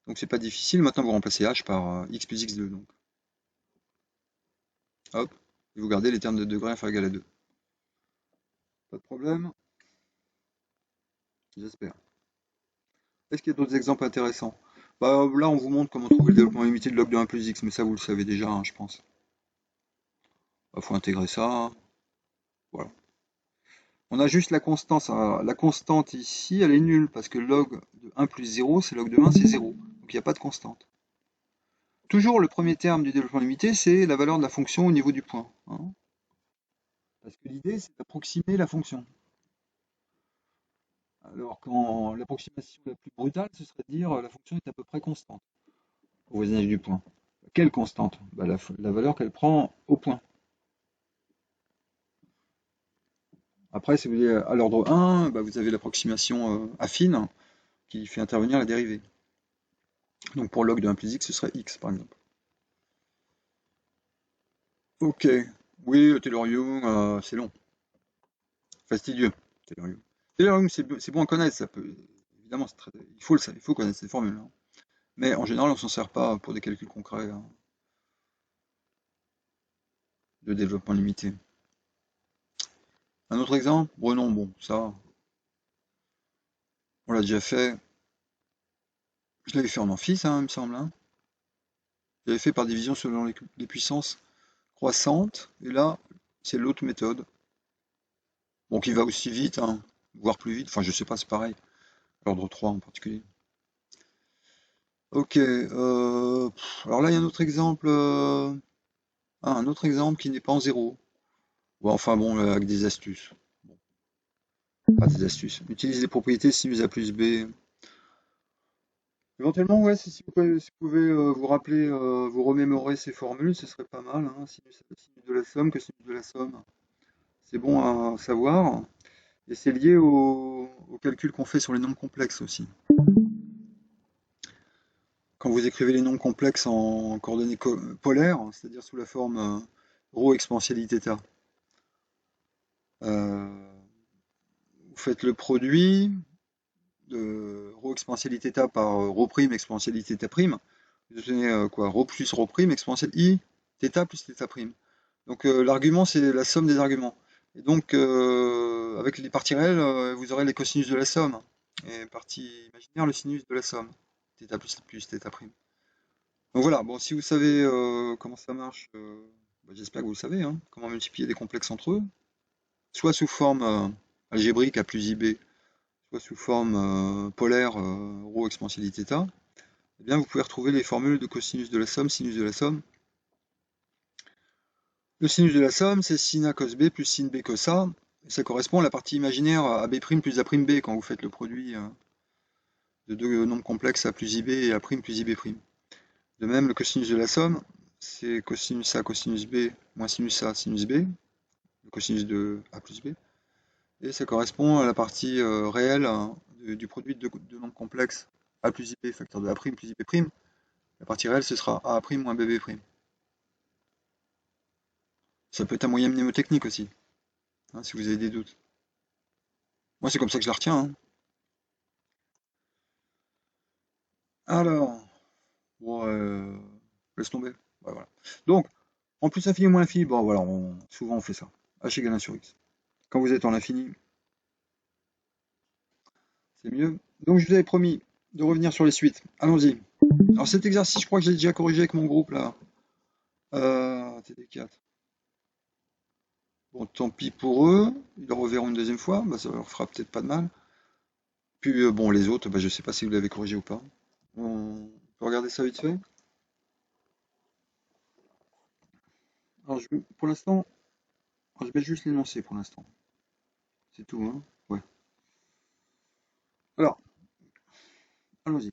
Donc c'est pas difficile. Maintenant, vous remplacez h par x plus x2. Donc, hop, et vous gardez les termes de degré inférieur égal à 2. Pas de problème, j'espère. Est-ce qu'il y a d'autres exemples intéressants? Bah, là, on vous montre comment trouver le développement limité de log de 1 plus x, mais ça, vous le savez déjà, hein, je pense. Il faut intégrer ça. Voilà. On a juste la constante. La constante ici, elle est nulle, parce que log de 1 plus 0, c'est log de 1, c'est 0. Donc il n'y a pas de constante. Toujours le premier terme du développement limité, c'est la valeur de la fonction au niveau du point, hein. Parce que l'idée, c'est d'approximer la fonction. Alors quand l'approximation la plus brutale, ce serait de dire la fonction est à peu près constante au voisinage du point. Quelle constante? Bah, la valeur qu'elle prend au point. Après, si vous voulez à l'ordre 1, bah, vous avez l'approximation affine qui fait intervenir la dérivée. Donc pour log de 1 plus x, ce serait x par exemple. Ok, oui, Taylor-Young, c'est long. Fastidieux, Taylor-Young. Taylor-Young, c'est bon à connaître, ça peut. Évidemment, il faut connaître ces formules, hein. Mais en général, on s'en sert pas pour des calculs concrets, hein, de développement limité. Un autre exemple? Bon, non, bon, ça, on l'a déjà fait. Je l'avais fait en amphi, ça, il me semble, hein. Je l'avais fait par division selon les puissances croissantes. Et là, c'est l'autre méthode. Bon, qui va aussi vite, hein, voire plus vite. Enfin, je sais pas, c'est pareil. L'ordre 3 en particulier. Ok, alors là, il y a un autre exemple. Un autre exemple qui n'est pas en zéro. Bon, enfin bon, avec des astuces. Bon, pas des astuces. Utilise les propriétés sinus A plus B. Éventuellement, ouais, si vous pouvez vous rappeler, vous remémorer ces formules, ce serait pas mal, hein. Sinus de la somme, que sinus de la somme. C'est bon à savoir. Et c'est lié au calcul qu'on fait sur les nombres complexes aussi. Quand vous écrivez les nombres complexes en coordonnées polaires, c'est-à-dire sous la forme ρ exponentielle iθ, vous faites le produit de ρ exponentielle iθ par ρ' exponentielle iθ', vous obtenez quoi? Ρ plus ρ' exponentielle i θ plus θ'. Donc l'argument, c'est la somme des arguments. Et donc, avec les parties réelles, vous aurez les cosinus de la somme. Et partie imaginaire, le sinus de la somme. Θ plus θ'. Donc voilà, bon, si vous savez comment ça marche, bah, j'espère que vous le savez, hein, comment multiplier des complexes entre eux. soit sous forme algébrique A plus IB, soit sous forme polaire ρ exponentielle θ, eh bien vous pouvez retrouver les formules de cosinus de la somme, sinus de la somme. Le sinus de la somme, c'est sin A cos B plus sin B cos A, et ça correspond à la partie imaginaire AB' plus A'B quand vous faites le produit de deux nombres complexes A plus IB et A' plus IB'. De même, le cosinus de la somme, c'est cosinus A cosinus B moins sinus A sinus B, le cosinus de A plus B, et ça correspond à la partie réelle du produit de deux nombres complexes A plus IB facteur de A' plus IB'. La partie réelle, ce sera A' moins BB'. Ça peut être un moyen mnémotechnique aussi, hein, si vous avez des doutes. Moi, c'est comme ça que je la retiens, hein. Alors, bon, laisse tomber. Ouais, voilà. Donc, en plus infini moins infini, bon voilà, souvent on fait ça. H égale 1 sur x. Quand vous êtes en infini, c'est mieux. Donc je vous avais promis de revenir sur les suites. Allons-y. Alors cet exercice, je crois que j'ai déjà corrigé avec mon groupe là. TD4. Bon, tant pis pour eux. Ils le reverront une deuxième fois. Bah, ça leur fera peut-être pas de mal. Puis bon, les autres, bah, je sais pas si vous l'avez corrigé ou pas. On peut regarder ça vite fait. Alors pour l'instant, je vais juste l'énoncer pour l'instant. C'est tout, hein. Ouais. Alors, allons-y.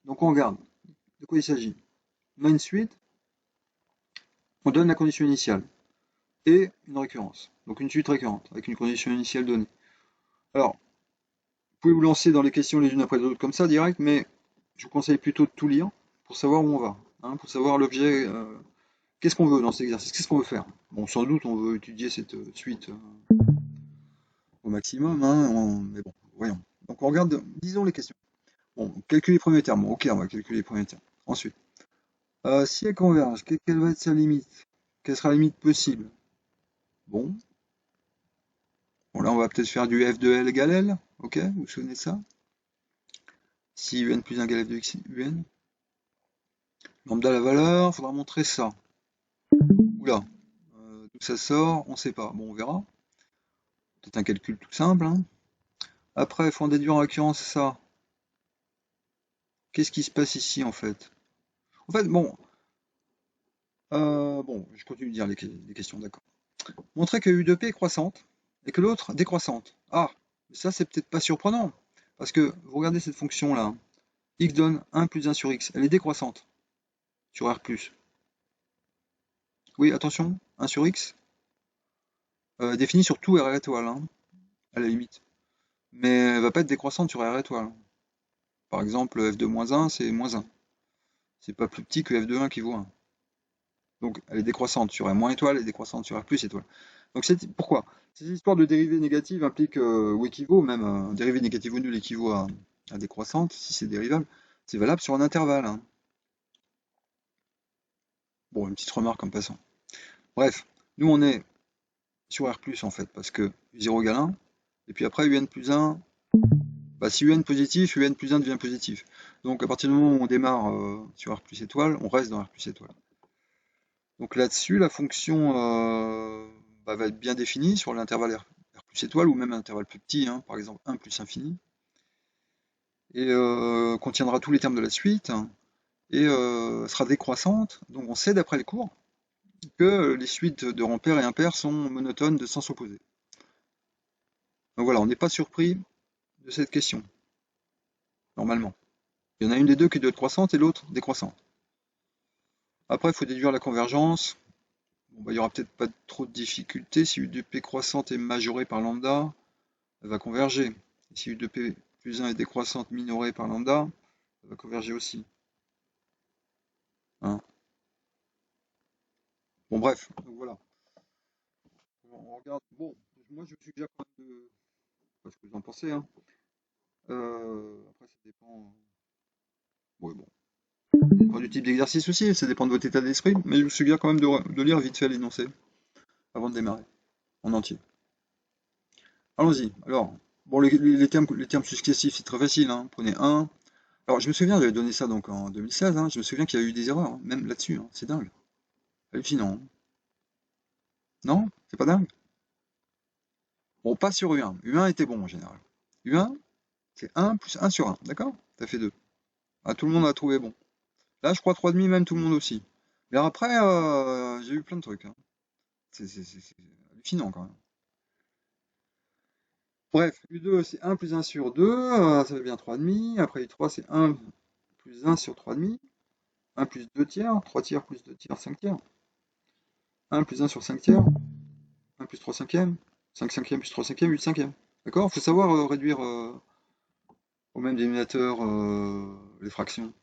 Donc on regarde. De quoi il s'agit? On a une suite, on donne la condition initiale et une récurrence. Donc une suite récurrente avec une condition initiale donnée. Alors, vous pouvez vous lancer dans les questions les unes après les autres comme ça, direct, mais je vous conseille plutôt de tout lire pour savoir où on va, hein, pour savoir l'objet, qu'est-ce qu'on veut dans cet exercice, qu'est-ce qu'on veut faire. Bon, sans doute, on veut étudier cette suite au maximum, hein, mais bon, voyons. Donc on regarde, disons les questions. Bon, calculer les premiers termes. Bon, ok, on va calculer les premiers termes. Ensuite, si elle converge, quelle va être sa limite? Quelle sera la limite possible? Bon, bon là on va peut-être faire du f de L égale L, ok, vous vous souvenez de ça? Si un plus 1 égale f de x un. Lambda la valeur, faudra montrer ça. Oula, d'où ça sort, on sait pas. Bon, on verra. Peut-être un calcul tout simple, hein. Après, il faut en déduire en récurrence ça. Qu'est-ce qui se passe ici en fait? En fait, bon, bon, je continue de dire les questions, d'accord. Montrer que U de P est croissante et que l'autre décroissante. Ah, ça c'est peut-être pas surprenant, parce que vous regardez cette fonction-là, x donne 1 plus 1 sur x, elle est décroissante sur R+. Oui, attention, 1 sur x, défini sur tout R étoile, hein, à la limite. Mais elle va pas être décroissante sur R étoile. Par exemple, f de moins 1, c'est moins 1. C'est pas plus petit que f de 1 qui vaut 1. Donc elle est décroissante sur M- étoile et décroissante sur R plus étoile. Donc pourquoi? Ces histoires de dérivées négatives impliquent ou équivaut, même un dérivé négative ou nul équivaut à décroissante, si c'est dérivable, c'est valable sur un intervalle, hein. Bon, une petite remarque en passant. Bref, nous on est sur R plus en fait, parce que U0 égale 1, et puis après UN plus 1, bah, si UN positif, UN plus 1 devient positif. Donc à partir du moment où on démarre sur R plus étoile, on reste dans R plus étoile. Donc là-dessus, la fonction bah, va être bien définie sur l'intervalle R plus étoile, ou même un intervalle plus petit, hein, par exemple 1 plus infini, et contiendra tous les termes de la suite, et sera décroissante. Donc on sait d'après le cours que les suites de rang pair et impair sont monotones de sens opposé. Donc voilà, on n'est pas surpris de cette question, normalement. Il y en a une des deux qui doit être croissante et l'autre décroissante. Après, il faut déduire la convergence. Bon, bah, il n'y aura peut-être pas trop de difficultés. Si U de P croissante est majorée par lambda, elle va converger. Et si U de P plus 1 est décroissante minorée par lambda, elle va converger aussi, hein. Bon, bref, donc voilà. On regarde. Bon, moi je suggère quand même de. Parce que vous en pensez, hein. Après, ça dépend. Ouais, bon. Pas du type d'exercice aussi, ça dépend de votre état d'esprit. Mais je vous suggère quand même de lire vite fait l'énoncé avant de démarrer, en entier. Allons-y. Alors, bon, les termes successifs, c'est très facile, hein. Prenez un. Alors, je me souviens, j'avais donné ça donc en 2016, hein. Je me souviens qu'il y a eu des erreurs, hein, même là-dessus, hein. C'est dingue. Hallucinant, hein. Non? C'est pas dingue? Bon, pas sur U1. U1 était bon en général. U1, c'est 1 plus 1 sur 1, d'accord? Ça fait 2. Ah, tout le monde a trouvé bon. Là, je crois 3,5, même tout le monde aussi. Mais après, j'ai eu plein de trucs, hein. C'est hallucinant quand même. Bref, U2, c'est 1 plus 1 sur 2, ça fait bien 3,5. Après, U3, c'est 1 plus 1 sur 3,5. 1 plus 2 tiers, 3 tiers plus 2 tiers, 5 tiers. 1 plus 1 sur 5 tiers, 1 plus 3 cinquièmes, 5 cinquièmes plus 3 cinquièmes, 8 cinquièmes. D'accord? Il faut savoir réduire au même dénominateur les fractions.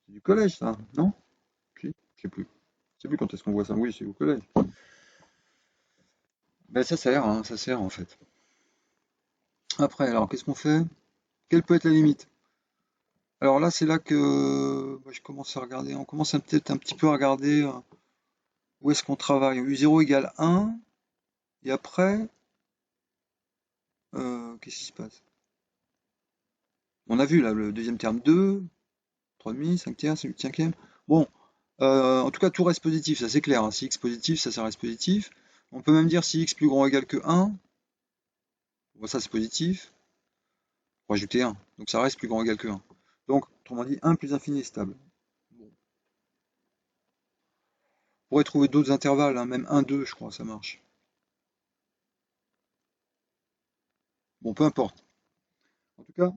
C'est du collège, ça, non? Si, je sais plus. Je sais plus quand est-ce qu'on voit ça. Oui, c'est au collège. Ben, ça sert en fait. Après, alors, qu'est-ce qu'on fait? Quelle peut être la limite? Alors là, c'est là que bah, je commence à regarder. On commence peut-être un petit peu à regarder où est-ce qu'on travaille. U0 égale 1. Et après, qu'est-ce qui se passe? On a vu là le deuxième terme 2, 3,5, 5 tiers, 8 cinquièmes. Bon, en tout cas, tout reste positif, ça c'est clair, hein. Si x positif, ça reste positif. On peut même dire si x plus grand ou égal que 1. Bon, ça c'est positif. On va rajouter 1. Donc ça reste plus grand ou égal que 1. Donc, autrement dit, 1 plus infini est stable. Bon. On pourrait trouver d'autres intervalles, hein, même 1, 2, je crois, ça marche. Bon, peu importe. En tout cas,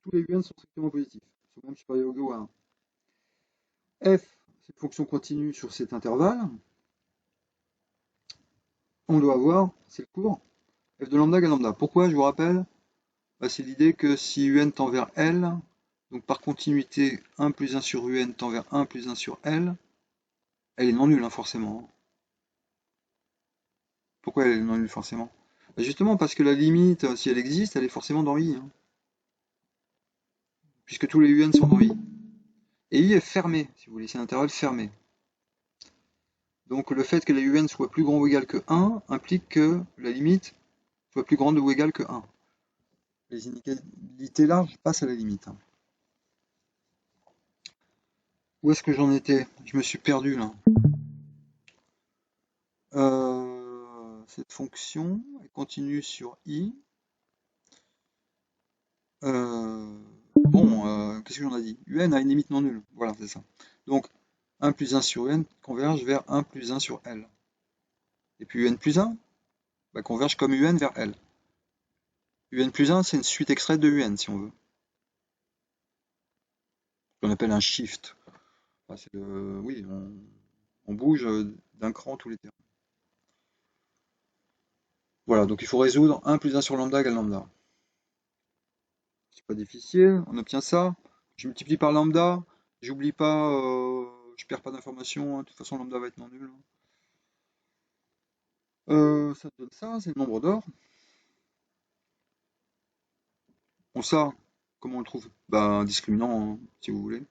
tous les UN sont strictement positifs, sont même supérieurs ou à 1. F, c'est une fonction continue sur cet intervalle. On doit avoir, c'est le cours, f de lambda égale lambda. Pourquoi, je vous rappelle? Bah, c'est l'idée que si UN tend vers L, donc par continuité 1 plus 1 sur UN tend vers 1 plus 1 sur L, elle est non nulle, hein, forcément. Pourquoi elle est non nulle forcément? Bah, justement parce que la limite, si elle existe, elle est forcément dans I, hein, puisque tous les UN sont dans I. Et I est fermé, si vous voulez, c'est un intervalle fermé. Donc le fait que les UN soient plus grands ou égal que 1 implique que la limite soit plus grande ou égale que 1. Les inégalités larges passent à la limite, hein. Où est-ce que j'en étais? Je me suis perdu là. Cette fonction elle continue sur i. Bon, qu'est-ce que j'en ai dit? Un a une limite non nulle. Voilà, c'est ça. Donc 1 plus 1 sur un converge vers 1 plus 1 sur L. Et puis un plus 1 bah, converge comme un vers L. Un plus 1, c'est une suite extraite de un, si on veut. Ce qu'on appelle un shift. Enfin, oui, on bouge d'un cran tous les termes. Voilà, donc il faut résoudre 1 plus 1 sur lambda égale lambda. C'est pas difficile, on obtient ça. Je multiplie par lambda, j'oublie pas, je perds pas d'informations, hein. De toute façon lambda va être non nul. Ça te donne ça, c'est le nombre d'or. Bon ça, comment on le trouve? Bah un discriminant, hein, si vous voulez.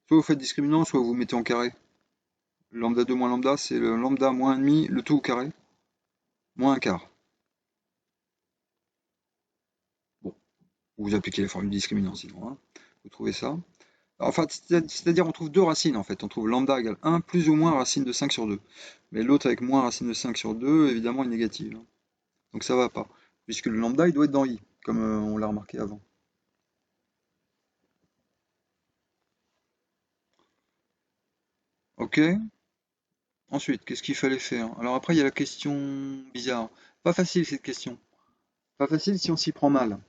Soit vous faites discriminant, soit vous mettez en carré. Lambda 2 moins lambda, c'est le lambda moins 1,5, le tout au carré, moins un quart. Bon, vous appliquez la formule du discriminant sinon, hein. Vous trouvez ça. Enfin, c'est-à-dire on trouve deux racines en fait. On trouve lambda égale 1 plus ou moins racine de 5 sur 2. Mais l'autre avec moins racine de 5 sur 2, évidemment, est négative, hein. Donc ça va pas. Puisque le lambda, il doit être dans i, comme on l'a remarqué avant. Ok. Ensuite, qu'est-ce qu'il fallait faire? Alors après, il y a la question bizarre. Pas facile cette question. Pas facile si on s'y prend mal.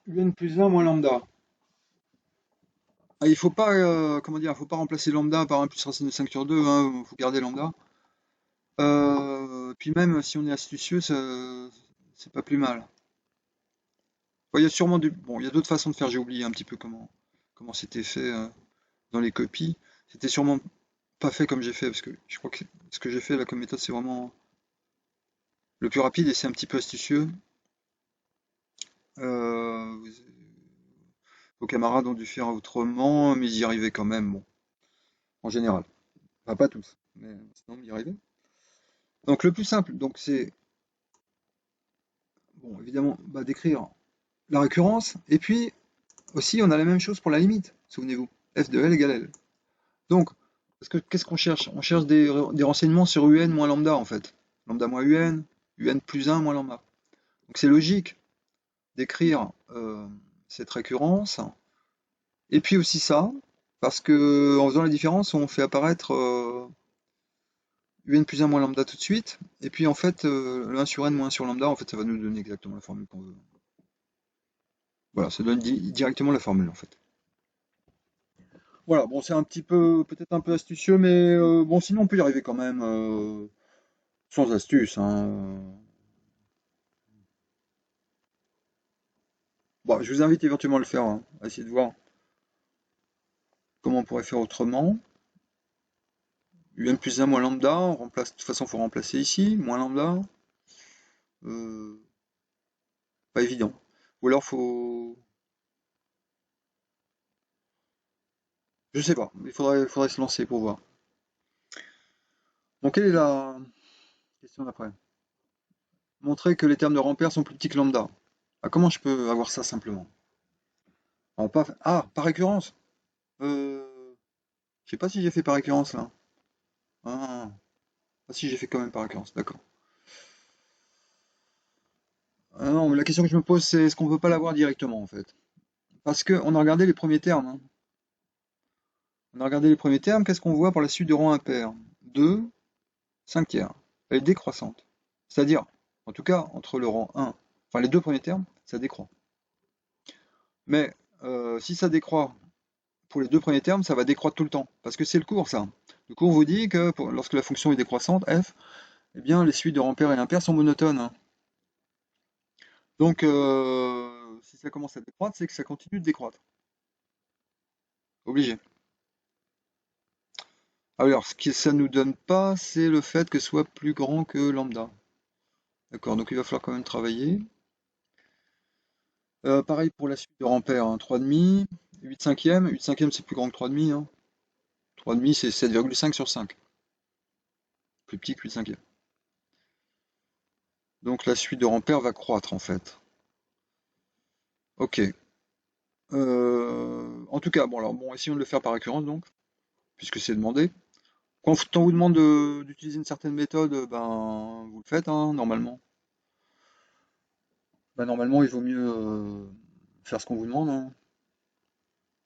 Un plus 1 moins lambda. Ah, il faut pas, comment dire, faut pas remplacer lambda par 1 plus racine de 5 sur 2, hein, faut garder lambda. Puis même si on est astucieux, c'est pas plus mal. Bon, il y a sûrement bon, il y a d'autres façons de faire, j'ai oublié un petit peu comment c'était fait dans les copies. C'était sûrement pas fait comme j'ai fait, parce que je crois que ce que j'ai fait là comme méthode, c'est vraiment le plus rapide et c'est un petit peu astucieux. Euh, vos camarades ont dû faire autrement, mais ils y arrivaient quand même, bon, en général. Enfin, pas tous, mais sinon, ils y arrivaient. Donc le plus simple, donc c'est, bon, évidemment, bah, d'écrire la récurrence, et puis aussi, on a la même chose pour la limite, souvenez-vous. F de L égale L. Donc, Parce que qu'est-ce qu'on cherche? On cherche des renseignements sur UN moins lambda en fait. Lambda moins UN, UN plus 1 moins lambda. Donc c'est logique d'écrire cette récurrence. Et puis aussi ça, parce que en faisant la différence, on fait apparaître UN plus 1 moins lambda tout de suite. Et puis en fait, le 1 sur N moins 1 sur lambda, en fait, ça va nous donner exactement la formule qu'on veut. Voilà, ça donne directement la formule en fait. Voilà, bon, c'est un petit peu, peut-être un peu astucieux, mais bon, sinon on peut y arriver quand même sans astuce, hein. Bon, je vous invite éventuellement à le faire, hein, à essayer de voir comment on pourrait faire autrement. UN plus 1 moins lambda, on remplace, de toute façon, il faut remplacer ici, moins lambda. Euh, Pas évident. Ou alors faut. Je sais pas, il faudrait se lancer pour voir. Donc quelle est la question d'après? Montrer que les termes de Rampère sont plus petits que lambda. Ah, comment je peux avoir ça simplement? Par récurrence. Je sais pas si j'ai fait par récurrence là. Ah, ah si j'ai fait quand même par récurrence, d'accord. Ah non, mais la question que je me pose c'est est-ce qu'on peut pas l'avoir directement en fait? Parce que on a regardé les premiers termes, hein. On a regardé les premiers termes, qu'est-ce qu'on voit pour la suite du rang impair? 2, 5 tiers. Elle est décroissante. C'est-à-dire, en tout cas, entre le rang 1, enfin les deux premiers termes, ça décroît. Mais si ça décroît pour les deux premiers termes, ça va décroître tout le temps. Parce que c'est le cours, ça. Le cours vous dit que lorsque la fonction est décroissante, f, eh bien les suites de rang pair et impair sont monotones, hein. Donc si ça commence à décroître, c'est que ça continue de décroître. Obligé. Alors, ce que ça nous donne pas, c'est le fait que ce soit plus grand que lambda. D'accord, donc il va falloir quand même travailler. Pareil pour la suite de Rampère, hein, 3,5, 8 cinquièmes. 8 cinquièmes c'est plus grand que 3,5, hein. 3,5 c'est 7,5 sur 5. Plus petit que 8 cinquièmes. Donc la suite de Rampère va croître en fait. Ok. En tout cas, bon alors bon, essayons de le faire par récurrence donc, puisque c'est demandé. Quand on vous demande d'utiliser une certaine méthode, ben vous le faites, hein, normalement. Ben, normalement, il vaut mieux faire ce qu'on vous demande, hein.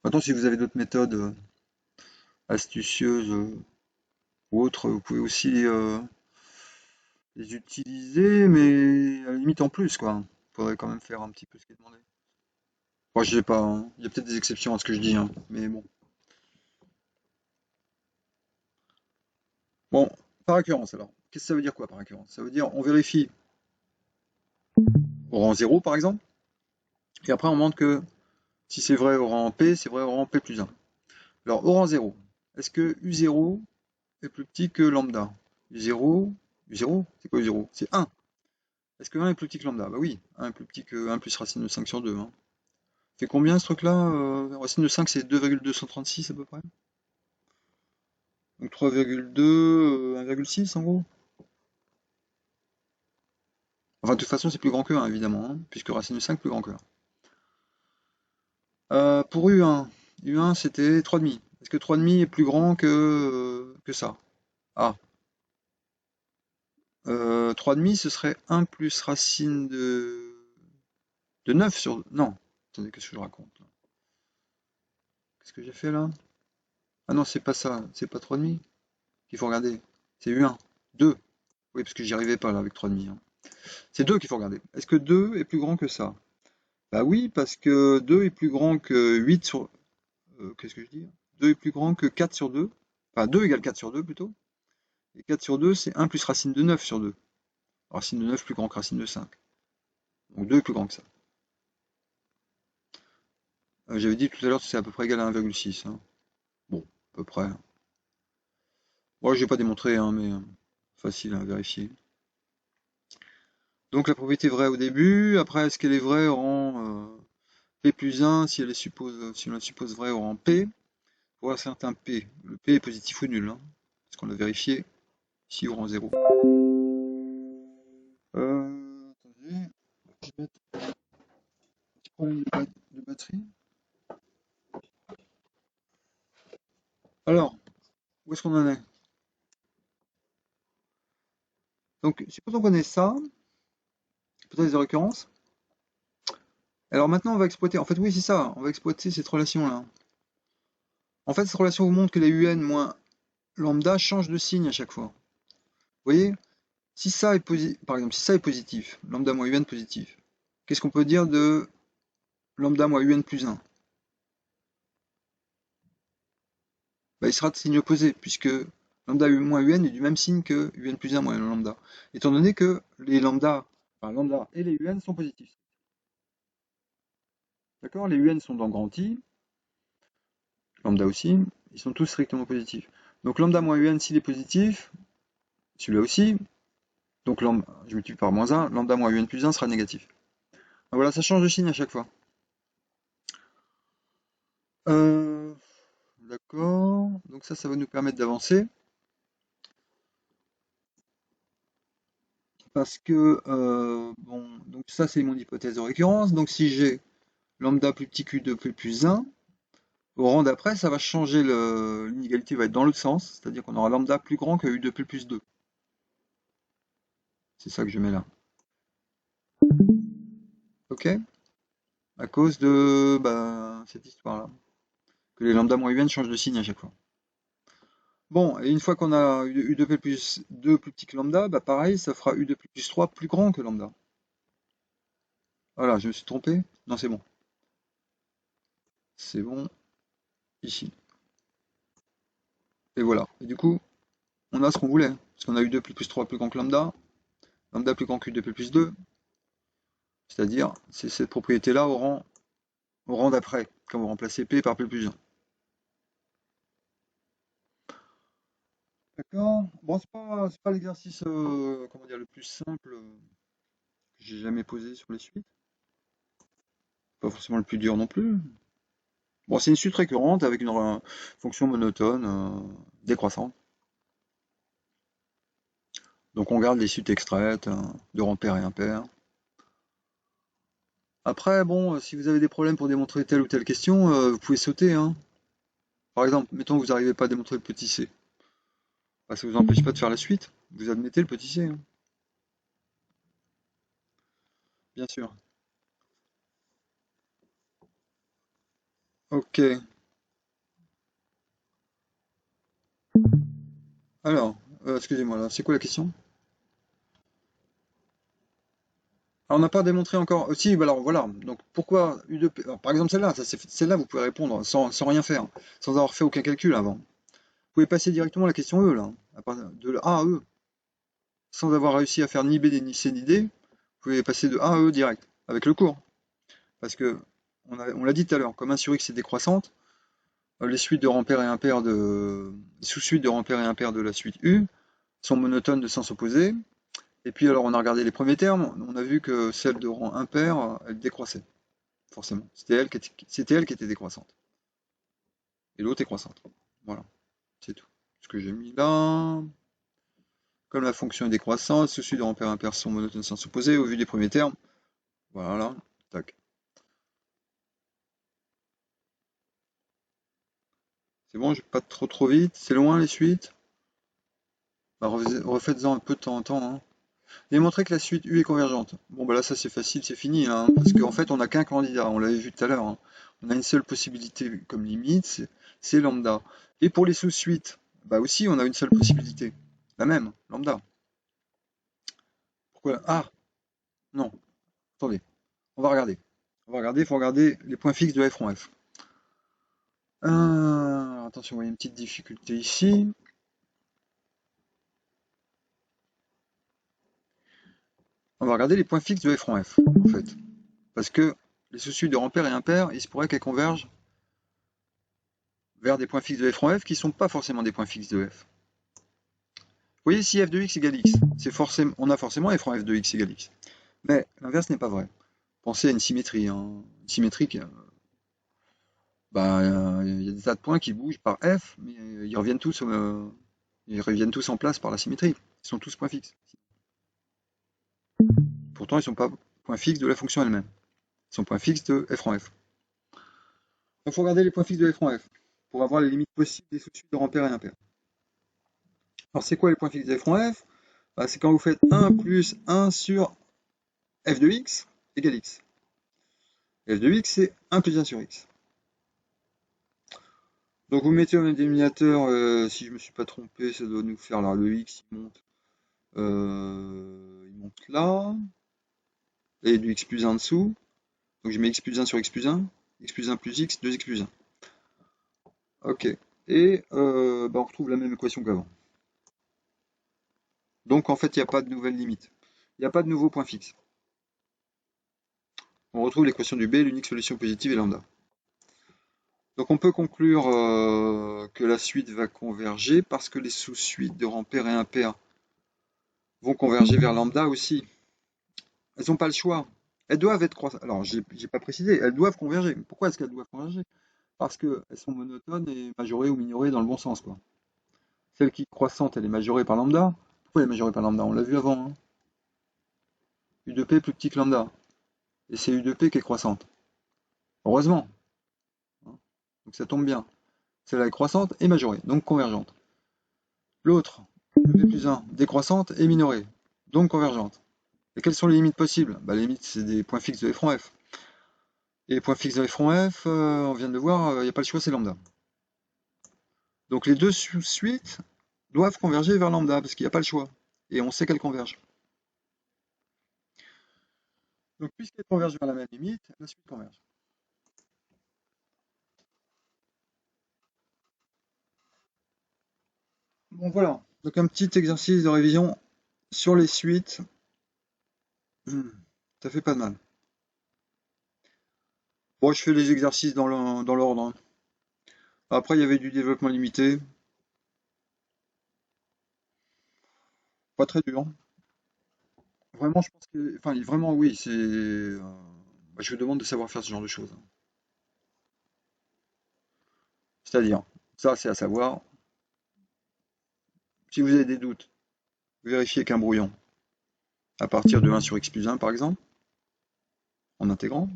Maintenant, si vous avez d'autres méthodes astucieuses ou autres, vous pouvez aussi les utiliser, mais à la limite en plus, quoi. Faudrait quand même faire un petit peu ce qui est demandé. Moi, je sais pas, hein. Il y a peut-être des exceptions à ce que je dis, hein, mais bon. Bon, par récurrence alors. Qu'est-ce que ça veut dire quoi par récurrence? Ça veut dire on vérifie au rang 0 par exemple, et après on montre que si c'est vrai au rang P, c'est vrai au rang P plus 1. Alors au rang 0, est-ce que U0 est plus petit que lambda? U0, U0, c'est quoi U0? C'est 1. Est-ce que 1 est plus petit que lambda? Bah oui, 1 est plus petit que 1 plus racine de 5 sur 2, hein. Fait combien ce truc-là? Racine de 5 c'est 2,236 à peu près. Donc 3,2, 1,6 en gros. Enfin de toute façon c'est plus grand que 1 évidemment, hein, puisque racine de 5 est plus grand que 1. Pour U1, U1 c'était 3,5. Est-ce que 3,5 est plus grand que ça? Ah, 3,5 ce serait 1 plus racine de 9 sur... Non, attendez, qu'est-ce que je raconte là? Qu'est-ce que j'ai fait là? Ah non, c'est pas ça, c'est pas 3,5 qu'il faut regarder. C'est U1. 2. Oui, parce que j'y arrivais pas là avec 3,5, hein. C'est 2 qu'il faut regarder. Est-ce que 2 est plus grand que ça? Bah oui, parce que 2 est plus grand que 8 sur... qu'est-ce que je dis? 2 est plus grand que 4 sur 2. Enfin, 2 égale 4 sur 2 plutôt. Et 4 sur 2, c'est 1 plus racine de 9 sur 2. Racine de 9 plus grand que racine de 5. Donc 2 est plus grand que ça. J'avais dit tout à l'heure que c'est à peu près égal à 1,6, hein. Bon, à peu près. Moi, je n'ai pas démontré, hein, mais facile à vérifier. Donc la propriété est vraie au début. Après, est-ce qu'elle est vraie au rang P plus 1 si, si on la suppose vraie au rang P? Pour un certain P. Le P est positif ou nul, hein, parce qu'on l'a vérifié ici au rang 0. Attendez, je vais mettre un petit problème de batterie. Alors, est-ce qu'on en est? Donc, supposons qu'on ait ça, hypothèse de récurrence. Alors maintenant, on va exploiter. En fait, oui, c'est ça. On va exploiter cette relation-là. En fait, cette relation vous montre que les UN moins lambda changent de signe à chaque fois. Vous voyez? Si ça est positif, par exemple, si ça est positif, lambda moins UN positif, qu'est-ce qu'on peut dire de lambda moins UN plus 1? Bah, il sera de signe opposé, puisque lambda moins UN est du même signe que UN plus 1 moins lambda. Étant donné que les lambda, enfin lambda et les UN sont positifs. D'accord? Les UN sont dans grand I, lambda aussi, ils sont tous strictement positifs. Donc lambda moins UN, s'il est positif, celui-là aussi, donc lambda, je multiplie par moins 1, lambda moins UN plus 1 sera négatif. Donc voilà, ça change de signe à chaque fois. Euh, d'accord, donc ça va nous permettre d'avancer. Parce que, bon, donc ça c'est mon hypothèse de récurrence. Donc si j'ai lambda plus petit q2 plus 1, au rang d'après, ça va changer, l'inégalité va être dans l'autre sens, c'est-à-dire qu'on aura lambda plus grand que u2 plus 2. C'est ça que je mets là. Ok? À cause de cette histoire-là. Que les lambda moins un changent de signe à chaque fois. Bon, et une fois qu'on a u2 plus 2 plus petit que lambda, bah pareil, ça fera u2 plus 3 plus grand que lambda. Voilà, je me suis trompé? Non, c'est bon. C'est bon, ici. Et voilà. Et du coup, on a ce qu'on voulait. Parce qu'on a u2 plus 3 plus grand que lambda. Lambda plus grand que u2 plus 2. C'est-à-dire, c'est cette propriété-là au rang d'après, quand vous remplacez P par P plus 1. D'accord. Bon, c'est pas l'exercice comment dire, le plus simple que j'ai jamais posé sur les suites. Pas forcément le plus dur non plus. Bon, c'est une suite récurrente avec une fonction monotone décroissante. Donc on garde les suites extraites de rang pair et impair. Après, bon, si vous avez des problèmes pour démontrer telle ou telle question, vous pouvez sauter, hein. Par exemple, mettons que vous n'arrivez pas à démontrer le petit c. Bah, ça ne vous empêche pas de faire la suite. Vous admettez le petit c, hein. Bien sûr. Ok. Alors, excusez-moi, là, c'est quoi la question? Alors, on n'a pas démontré encore. Si, bah alors voilà. Donc, pourquoi U2P? Alors, par exemple, celle-là, celle-là, vous pouvez répondre sans rien faire, sans avoir fait aucun calcul avant. Vous pouvez passer directement à la question E, là, à partir de A à E, sans avoir réussi à faire ni B ni C ni D. Vous pouvez passer de A à E direct, avec le cours. Parce que, on l'a dit tout à l'heure, comme 1 sur X est décroissante, les suites de rang pair et impair les sous-suites de rang pair et impair de la suite U sont monotones de sens opposé. Et puis alors on a regardé les premiers termes, on a vu que celle de rang impair, elle décroissait, forcément. C'était elle qui était décroissante. Et l'autre est croissante. Voilà, c'est tout. Ce que j'ai mis là. Comme la fonction est décroissante, sous-suites de rang pair et impair sont monotones de sens opposé au vu des premiers termes. Voilà, tac. C'est bon, je vais pas trop vite. C'est loin les suites. Bah, refaites-en un peu de temps en temps, hein. Démontrer que la suite U est convergente. Bon, bah là, ça c'est facile, c'est fini, hein, parce qu'en fait, on n'a qu'un candidat, on l'avait vu tout à l'heure, hein. On a une seule possibilité comme limite, c'est lambda. Et pour les sous-suites, bah aussi, on a une seule possibilité. La même, lambda. Pourquoi? Ah, non, attendez, on va regarder. On va regarder, il faut regarder les points fixes de f rond f. Attention, il y a une petite difficulté ici. On va regarder les points fixes de f rond f, en fait. Parce que les sous-suites de rang pair et impair, il se pourrait qu'elles convergent vers des points fixes de f rond f qui ne sont pas forcément des points fixes de f. Vous voyez, si f de x égale x, on a forcément f rond f de x égale x. Mais l'inverse n'est pas vrai. Pensez à une symétrie, hein. Une symétrique, il y a des tas de points qui bougent par f, mais ils reviennent tous en place par la symétrie. Ils sont tous points fixes. Pourtant, ils ne sont pas points fixes de la fonction elle-même. Ils sont points fixes de f rond f. Il faut regarder les points fixes de f rond f pour avoir les limites possibles des sous-suites de rang pair et impair. Alors c'est quoi les points fixes de f rond f? Bah, c'est quand vous faites 1 plus 1 sur f de x égale x. F de x, c'est 1 plus 1 sur x. Donc vous mettez au même dénominateur, si je me suis pas trompé, ça doit nous faire là, le x il monte là, et du x plus 1 en dessous. Donc je mets x plus 1 sur x plus 1 plus x, 2x plus 1. Ok. Et bah, on retrouve la même équation qu'avant. Donc en fait, il n'y a pas de nouvelle limite. Il n'y a pas de nouveau point fixe. On retrouve l'équation du B, l'unique solution positive est lambda. Donc on peut conclure que la suite va converger parce que les sous-suites de rang pair et impair vont converger vers lambda aussi. Elles n'ont pas le choix. Elles doivent être croissantes. Alors, j'ai pas précisé, elles doivent converger. Pourquoi est-ce qu'elles doivent converger? Parce qu'elles sont monotones et majorées ou minorées dans le bon sens, quoi. Celle qui est croissante, elle est majorée par lambda. Pourquoi elle est majorée par lambda? On l'a vu avant, hein. U de P plus petit que lambda. Et c'est U de P qui est croissante. Heureusement, hein. Donc ça tombe bien. Celle-là est croissante et majorée, donc convergente. L'autre, P plus 1, décroissante et minorée, donc convergente. Et quelles sont les limites possibles? Bah, les limites, c'est des points fixes de f rond f. Et les points fixes de f rond f, on vient de le voir, il n'y a pas le choix, c'est lambda. Donc les deux suites doivent converger vers lambda, parce qu'il n'y a pas le choix. Et on sait qu'elles convergent. Donc puisqu'elles convergent vers la même limite, la suite converge. Bon voilà, donc un petit exercice de révision sur les suites. Ça fait pas de mal. Bon, je fais les exercices dans l'ordre, hein. Après, il y avait du développement limité. Pas très dur. Vraiment, je pense que. Enfin, vraiment, oui, c'est. Bah, je vous demande de savoir faire ce genre de choses. C'est-à-dire, ça, c'est à savoir. Si vous avez des doutes, vérifiez qu'un brouillon à partir de 1 sur x plus 1, par exemple, en intégrant.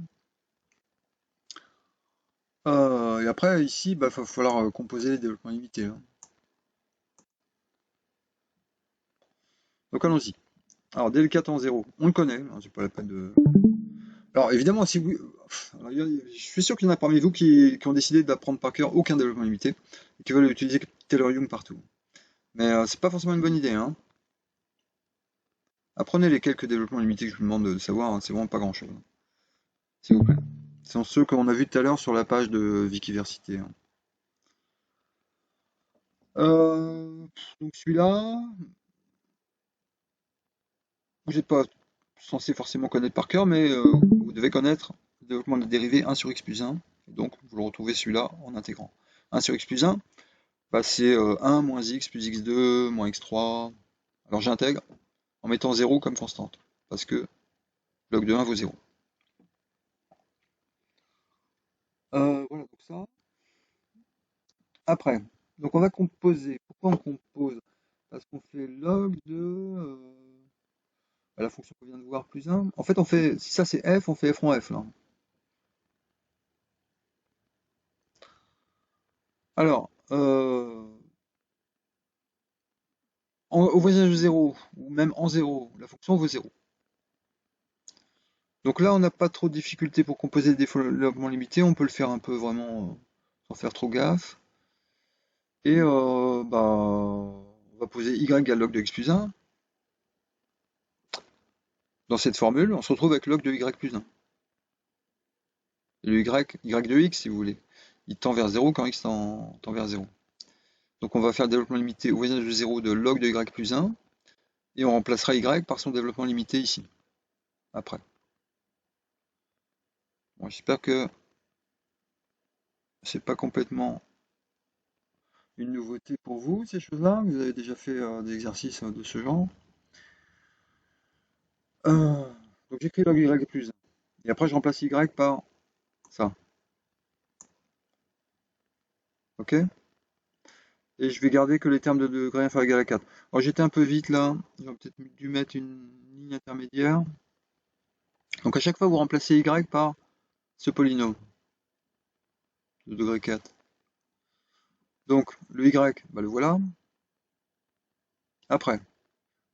Et après, ici, bah, va falloir composer les développements limités, hein. Donc allons-y. Alors, DL4 en 0, on le connaît, hein, j'ai pas la peine de. Alors évidemment, si vous. Alors, je suis sûr qu'il y en a parmi vous qui ont décidé d'apprendre par cœur aucun développement limité et qui veulent utiliser Taylor-Young partout. Mais c'est pas forcément une bonne idée, hein. Apprenez les quelques développements limités que je vous demande de savoir, hein, c'est vraiment pas grand-chose, hein. S'il vous plaît. Ce sont ceux qu'on a vus tout à l'heure sur la page de Wikiversité, hein. Donc celui-là, vous n'êtes pas censé forcément connaître par cœur, mais vous devez connaître le développement de la dérivée 1 sur x plus 1. Et donc vous le retrouvez celui-là en intégrant. 1 sur x plus 1, bah, c'est 1 moins x plus x2 moins x3. Alors j'intègre en mettant 0 comme constante, parce que log de 1 vaut 0. Voilà, donc ça. Après, donc on va composer. Pourquoi on compose? Parce qu'on fait log de la fonction qu'on vient de voir plus 1. En fait, on fait, si ça c'est f, on fait f rond f là. Alors, au voisinage de 0, ou même en 0, la fonction vaut 0. Donc là, on n'a pas trop de difficultés pour composer des développements limités. On peut le faire un peu vraiment sans faire trop gaffe. Et bah, on va poser y égale log de x plus 1. Dans cette formule, on se retrouve avec log de y plus 1. Et le y de x, si vous voulez, il tend vers 0 quand x tend vers 0. Donc on va faire le développement limité au voisinage de 0 de log de y plus 1. Et on remplacera y par son développement limité ici, après. Bon, j'espère que c'est pas complètement une nouveauté pour vous, ces choses-là. Vous avez déjà fait des exercices de ce genre. Euh, donc j'écris log y plus 1. Et après, je remplace y par ça. Ok? Et je vais garder que les termes de degré inférieur égal à 4. Alors j'étais un peu vite là. J'aurais peut-être dû mettre une ligne intermédiaire. Donc à chaque fois, vous remplacez y par ce polynôme de degré 4. Donc le y, bah, le voilà. Après.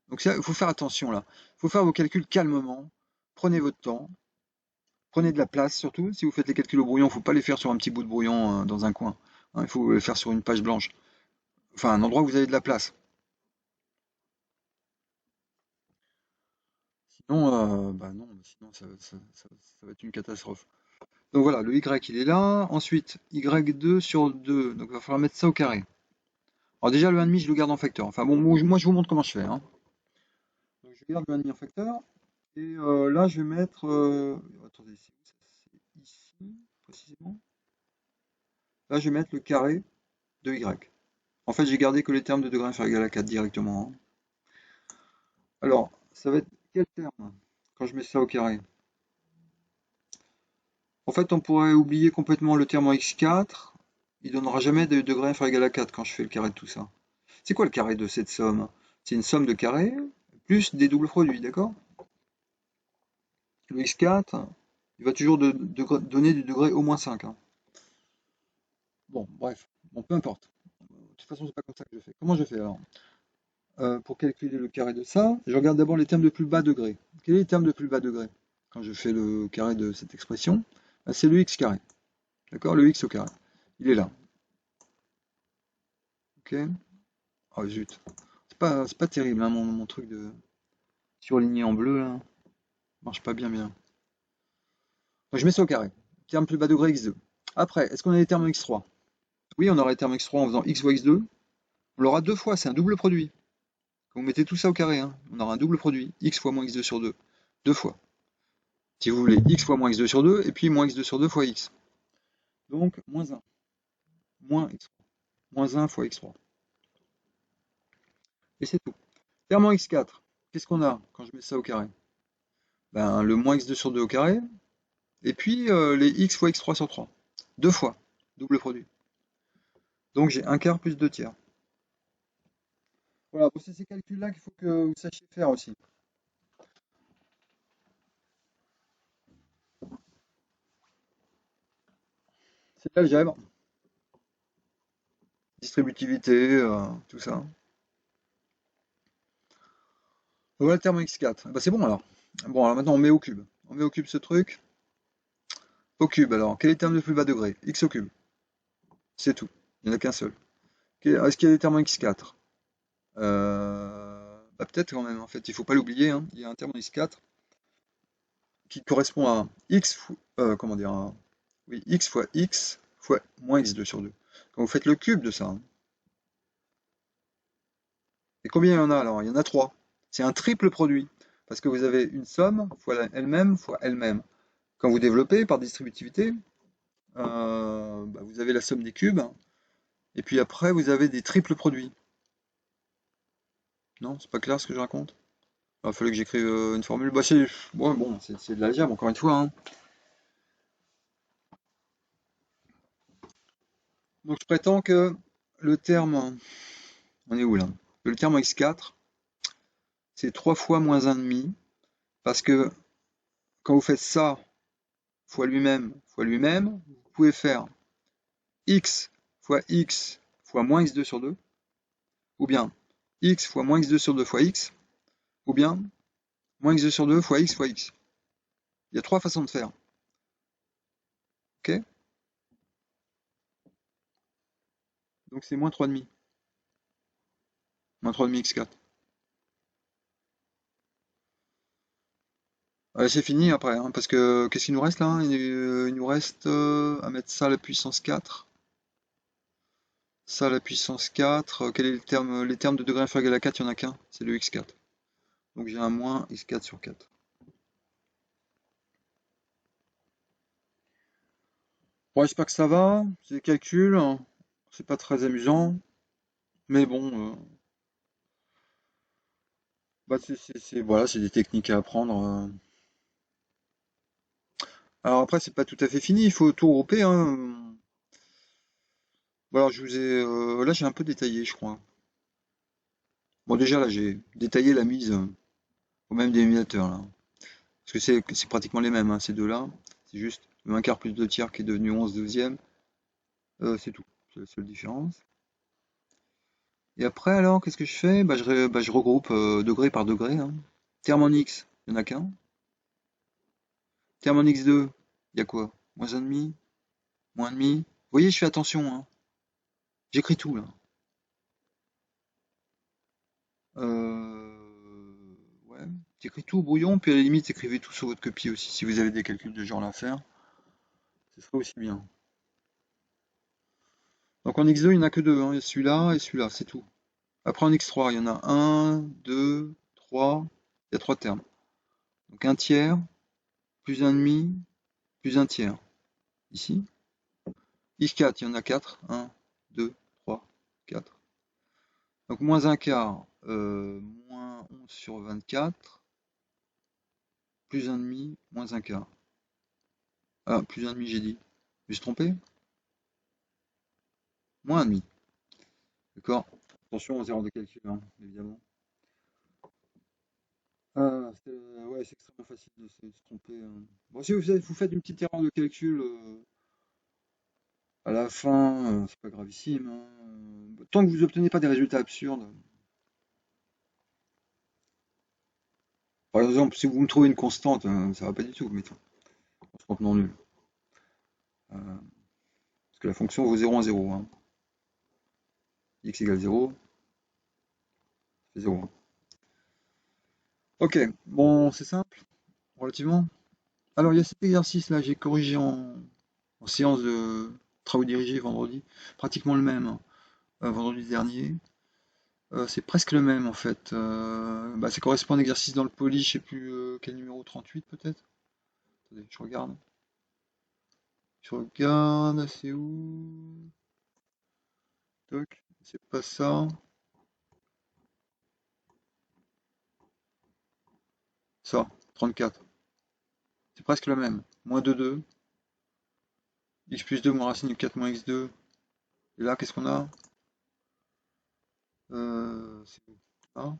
Donc il faut faire attention là. Il faut faire vos calculs calmement. Prenez votre temps. Prenez de la place surtout. Si vous faites les calculs au brouillon, il ne faut pas les faire sur un petit bout de brouillon dans un coin. Hein, il faut les faire sur une page blanche. Enfin, un endroit où vous avez de la place. Sinon, bah non, sinon ça va être une catastrophe. Donc voilà, le Y il est là. Ensuite, Y2 sur 2. Donc il va falloir mettre ça au carré. Alors déjà, le 1,5, je le garde en facteur. Enfin bon, moi je vous montre comment je fais, hein. Donc je garde le 1,5 en facteur. Et là, je vais mettre... attendez, c'est où ça? C'est ici, précisément. Là, je vais mettre le carré de Y. En fait, j'ai gardé que les termes de degré inférieur égal à 4 directement, hein. Alors, ça va être quel terme quand je mets ça au carré? En fait, on pourrait oublier complètement le terme en x4. Il donnera jamais de degré inférieur égal à 4 quand je fais le carré de tout ça. C'est quoi le carré de cette somme? C'est une somme de carrés plus des doubles produits, d'accord? Le x4, il va toujours donner du degré au moins 5, hein. Bon, bref, bon, peu importe. De toute façon, c'est pas comme ça que je fais. Comment je fais alors? Pour calculer le carré de ça, je regarde d'abord les termes de plus bas degré. Quel est le terme de plus bas degré? Quand je fais le carré de cette expression, ben, c'est le x carré. D'accord? Le x au carré. Il est là. Ok? Oh zut. C'est pas terrible, hein, mon truc de surligné en bleu là. Marche pas bien bien. Donc, je mets ça au carré. Terme plus bas degré x2. Après, est-ce qu'on a des termes en x3? Oui, on aura les termes x3 en faisant x fois x2. On l'aura deux fois, c'est un double produit. Quand vous mettez tout ça au carré, hein, on aura un double produit. X fois moins x2 sur 2. Deux fois. Si vous voulez, x fois moins x2 sur 2, et puis moins x2 sur 2 fois x. Donc, moins 1. Moins x3. Moins 1 fois x3. Et c'est tout. Terme en x4. Qu'est-ce qu'on a quand je mets ça au carré? Ben, le moins x2 sur 2 au carré, et puis les x fois x3 sur 3. Deux fois. Double produit. Donc j'ai un quart plus 2 tiers. Voilà, c'est ces calculs-là qu'il faut que vous sachiez faire aussi. C'est l'algèbre, distributivité, tout ça. Voilà le terme x4. Bah, c'est bon alors. Bon, alors maintenant on met au cube. On met au cube ce truc. Au cube alors. Quel est le terme de plus bas degré? X au cube. C'est tout. Il n'y en a qu'un seul. Est-ce qu'il y a des termes en x4? Bah, peut-être quand même, en fait. Il ne faut pas l'oublier, hein. Il y a un terme en x4 qui correspond à comment dire, oui, x fois moins x2 sur 2. Quand vous faites le cube de ça, hein. Et combien il y en a alors? Il y en a trois. C'est un triple produit. Parce que vous avez une somme fois elle-même fois elle-même. Quand vous développez par distributivité, bah, vous avez la somme des cubes. Et puis après, vous avez des triples produits. Non, c'est pas clair ce que je raconte? Il fallait que j'écrive une formule. Bah, c'est bon, c'est de l'algèbre, encore une fois, hein. Donc je prétends que le terme, on est où là? Le terme x4, c'est 3 fois moins 1,5. Parce que quand vous faites ça fois lui-même, vous pouvez faire x fois moins x2 sur 2, ou bien x fois moins x2 sur 2 fois x, ou bien moins x2 sur 2 fois x fois x. Il y a trois façons de faire. Ok? Donc c'est moins 3,5. Moins 3,5 x4. C'est fini après, hein, parce que qu'est-ce qu'il nous reste là, hein? Il nous reste à mettre ça à la puissance 4. Ça à la puissance 4. Quel est le terme? Les termes de degré inférieur égal à 4, il n'y en a qu'un, c'est le x4. Donc j'ai un moins x4 sur 4. Bon, j'espère que ça va. C'est des calculs, hein. C'est pas très amusant. Mais bon, bah voilà, c'est des techniques à apprendre. Alors après, c'est pas tout à fait fini, il faut tout regrouper, hein. Voilà, là j'ai un peu détaillé, je crois. Bon, déjà là, j'ai détaillé la mise au même dénominateur là. Parce que c'est pratiquement les mêmes, hein, ces deux-là. C'est juste le 1 quart plus 2 tiers qui est devenu 11 douzièmes. C'est tout. C'est la seule différence. Et après, alors, qu'est-ce que je fais? Je regroupe degré par degré, hein. Terme en x, il n'y en a qu'un. Terme en x2, il y a quoi? Moins 1,5, moins 1,5. Vous voyez, je fais attention, hein. J'écris tout, là. Ouais, j'écris tout au brouillon, puis à la limite, écrivez tout sur votre copie aussi, si vous avez des calculs de genre là à faire. Ce serait aussi bien. Donc en x2, il n'y en a que deux, hein. Il y a celui-là et celui-là, c'est tout. Après en x3, il y en a un, deux, trois. Il y a trois termes. Donc un tiers, plus un demi, plus un tiers. Ici. x4, il y en a 4. 1, 2, 3, 4. Donc moins un quart, moins 11 sur 24, plus un demi, moins un quart. Ah, plus un demi, j'ai dit. Je me suis trompé? Moins un demi. D'accord? Attention aux erreurs de calcul, hein, évidemment. Ah, ouais, c'est extrêmement facile de se tromper, hein. Bon, si vous faites une petite erreur de calcul à la fin, c'est pas gravissime, hein. Tant que vous obtenez pas des résultats absurdes. Par exemple, si vous me trouvez une constante, ça va pas du tout, mettons. Constante non nulle. Parce que la fonction vaut 0 en 0, hein. X égale 0, c'est 0, hein. Ok, bon, c'est simple, relativement. Alors, il y a cet exercice-là, j'ai corrigé en séance de travaux dirigés vendredi, pratiquement le même, hein, vendredi dernier. C'est presque le même en fait. Ça correspond à un exercice dans le poly, je sais plus quel numéro, 38 peut-être? Attendez, je regarde. Je regarde, c'est où? Toc, c'est pas ça. Ça, 34. C'est presque le même. Moins 2, 2. X plus 2 moins racine de 4 moins x2. Et là, qu'est-ce qu'on a? C'est où? Là.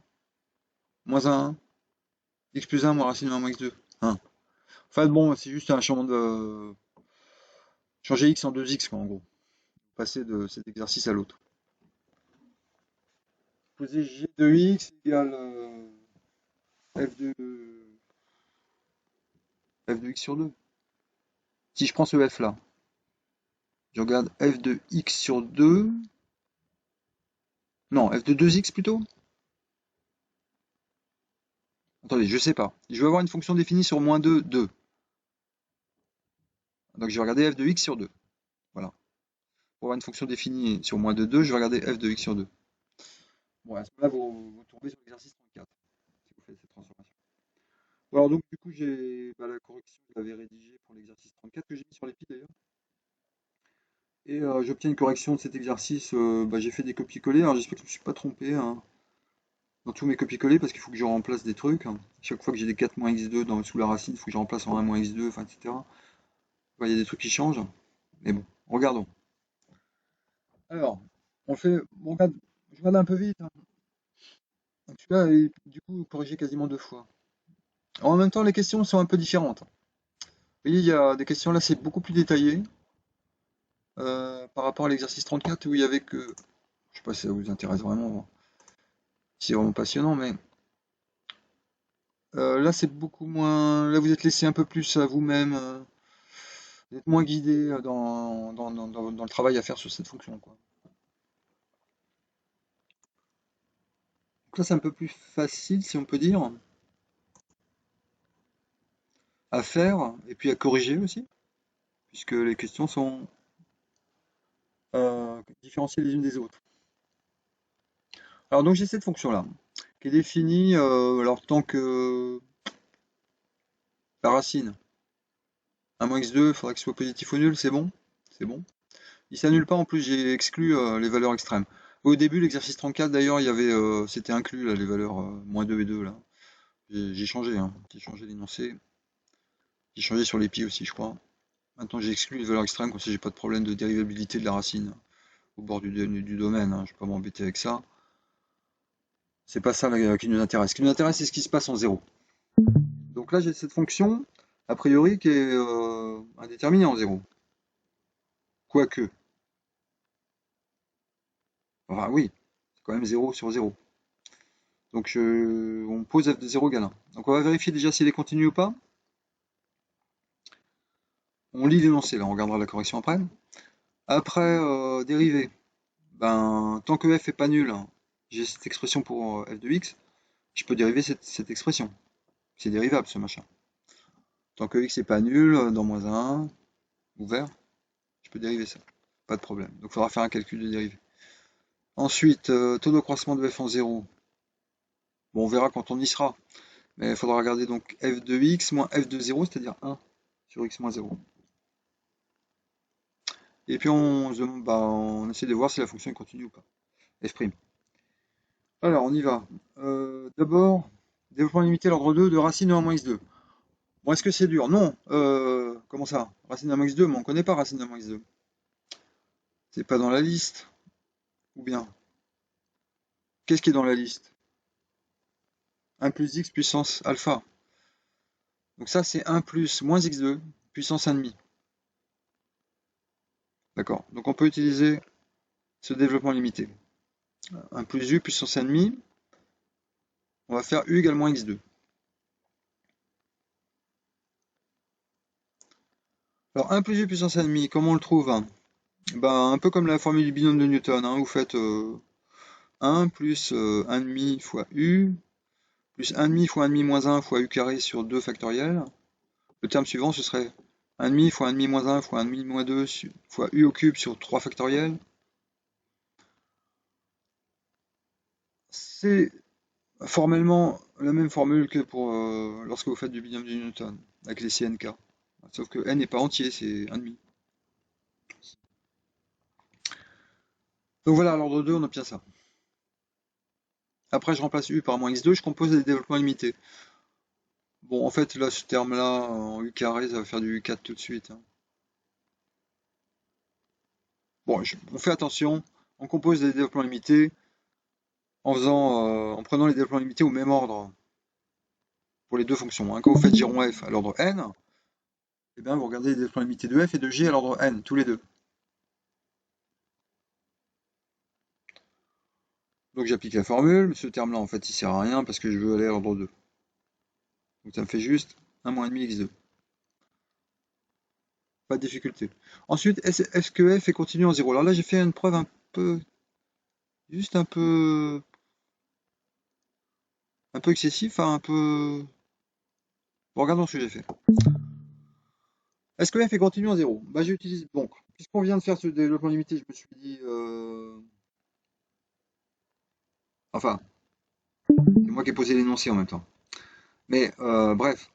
Moins 1, 1. X plus 1 moins racine de 1 moins x2. 1. Enfin bon, c'est juste un changement de... Changer x en 2x quoi, en gros. Passer de cet exercice à l'autre. Poser g de x égale f de x sur 2. Si je prends ce f là, je regarde f de x sur 2. Non, f de 2x plutôt. Attendez, je sais pas. Je veux avoir une fonction définie sur moins 2, 2. Donc je vais regarder f de x sur 2. Voilà. Pour avoir une fonction définie sur moins 2, 2, je vais regarder f de x sur 2. Bon, à ce moment-là, vous tombez sur l'exercice 34, si vous faites cette transformation. Bon, alors donc du coup, j'ai la correction que j'avais rédigée pour l'exercice 34, que j'ai mis sur les pieds d'ailleurs. Et j'obtiens une correction de cet exercice. J'ai fait des copier-coller. Alors j'espère que je ne me suis pas trompé, hein, dans tous mes copier-coller parce qu'il faut que je remplace des trucs, hein. Chaque fois que j'ai des 4 moins x2 sous la racine, il faut que je remplace en 1 moins x2, enfin, etc. Il y a des trucs qui changent. Mais bon, regardons. Alors, je regarde un peu vite, hein. Donc celui-là est du coup corrigé quasiment deux fois. En même temps, les questions sont un peu différentes. Vous voyez, il y a des questions là, c'est beaucoup plus détaillé par rapport à l'exercice 34 où il y avait que. Je sais pas si ça vous intéresse vraiment, si c'est vraiment passionnant, mais là c'est beaucoup moins. Là vous êtes laissé un peu plus à vous-même, vous êtes moins guidé dans le travail à faire sur cette fonction, quoi. Donc là c'est un peu plus facile, si on peut dire, à faire et puis à corriger aussi, puisque les questions sont différenciées les unes des autres. Alors donc j'ai cette fonction-là, qui est définie, alors tant que la racine, 1 moins x2, il faudrait que ce soit positif ou nul, c'est bon? C'est bon. Il s'annule pas, en plus j'ai exclu les valeurs extrêmes. Au début, l'exercice 34, d'ailleurs, il y avait, c'était inclus, là, les valeurs moins 2 et 2, là. J'ai changé, hein. J'ai changé l'énoncé. J'ai changé sur les pieds aussi, je crois. Maintenant, j'ai exclu les valeurs extrêmes, comme ça j'ai pas de problème de dérivabilité de la racine au bord du domaine, hein. Je vais pas m'embêter avec ça. C'est pas ça qui nous intéresse. Ce qui nous intéresse, c'est ce qui se passe en zéro. Donc là, j'ai cette fonction, a priori, qui est indéterminée en zéro. Quoique. Enfin, oui, quand même 0 sur 0. Donc on pose f de 0 égale 1. Donc on va vérifier déjà s'il est continu ou pas. On lit l'énoncé, là, on regardera la correction après. Après, dérivée. Ben, tant que f est pas nul, hein, j'ai cette expression pour f de x, je peux dériver cette expression. C'est dérivable ce machin. Tant que x est pas nul, dans moins 1, ouvert, je peux dériver ça. Pas de problème. Donc il faudra faire un calcul de dérivée. Ensuite, taux de croissance de f en 0. Bon, on verra quand on y sera. Mais il faudra regarder donc f de x moins f de 0, c'est-à-dire 1 sur x moins 0. Et puis on se demande, bah, on essaie de voir si la fonction est continue ou pas. F'. Alors, on y va. D'abord, développement limité à l'ordre 2 de racine de 1 moins x2. Bon, est-ce que c'est dur? Non. Comment ça? Racine de 1 moins x2, mais on ne connaît pas racine de 1 moins x2. C'est pas dans la liste. Ou bien? Qu'est-ce qui est dans la liste? 1 plus x puissance alpha. Donc ça, c'est 1 plus moins x2 puissance 1,5. D'accord. Donc on peut utiliser ce développement limité. 1 plus u puissance 1,5. On va faire u égale moins x2. Alors 1 plus u puissance 1,5, comment on le trouve? Ben, un peu comme la formule du binôme de Newton. Vous faites 1 plus 1,5 fois u, plus 1,5 fois 1,5 moins 1 fois u carré sur 2 factoriel. Le terme suivant, ce serait 1,5 fois 1,5 moins 1 fois 1,5 moins 2 fois u au cube sur 3 factoriel. C'est formellement la même formule que pour lorsque vous faites du binôme de Newton, avec les CNK. Sauf que n n'est pas entier, c'est 1,5. Donc voilà, à l'ordre 2, on obtient ça. Après, je remplace u par moins x2, je compose des développements limités. Bon, en fait, là, ce terme-là, en u carré, ça va faire du u4 tout de suite. Bon, on fait attention, on compose des développements limités en prenant les développements limités au même ordre pour les deux fonctions. Quand vous faites giron f à l'ordre n, eh bien, vous regardez les développements limités de f et de g à l'ordre n, tous les deux. Donc j'applique la formule, mais ce terme-là, en fait, il sert à rien parce que je veux aller à l'ordre 2. Donc ça me fait juste 1 moins demi x2. Pas de difficulté. Ensuite, est-ce que f est continu en 0? Alors là, j'ai fait une preuve un peu, juste un peu excessif, enfin un peu... Bon, regardons ce que j'ai fait. Est-ce que f est continu en 0? Bah, j'utilise... Donc, puisqu'on vient de faire ce développement limité, je me suis dit... Enfin, c'est moi qui ai posé l'énoncé en même temps. Mais, bref,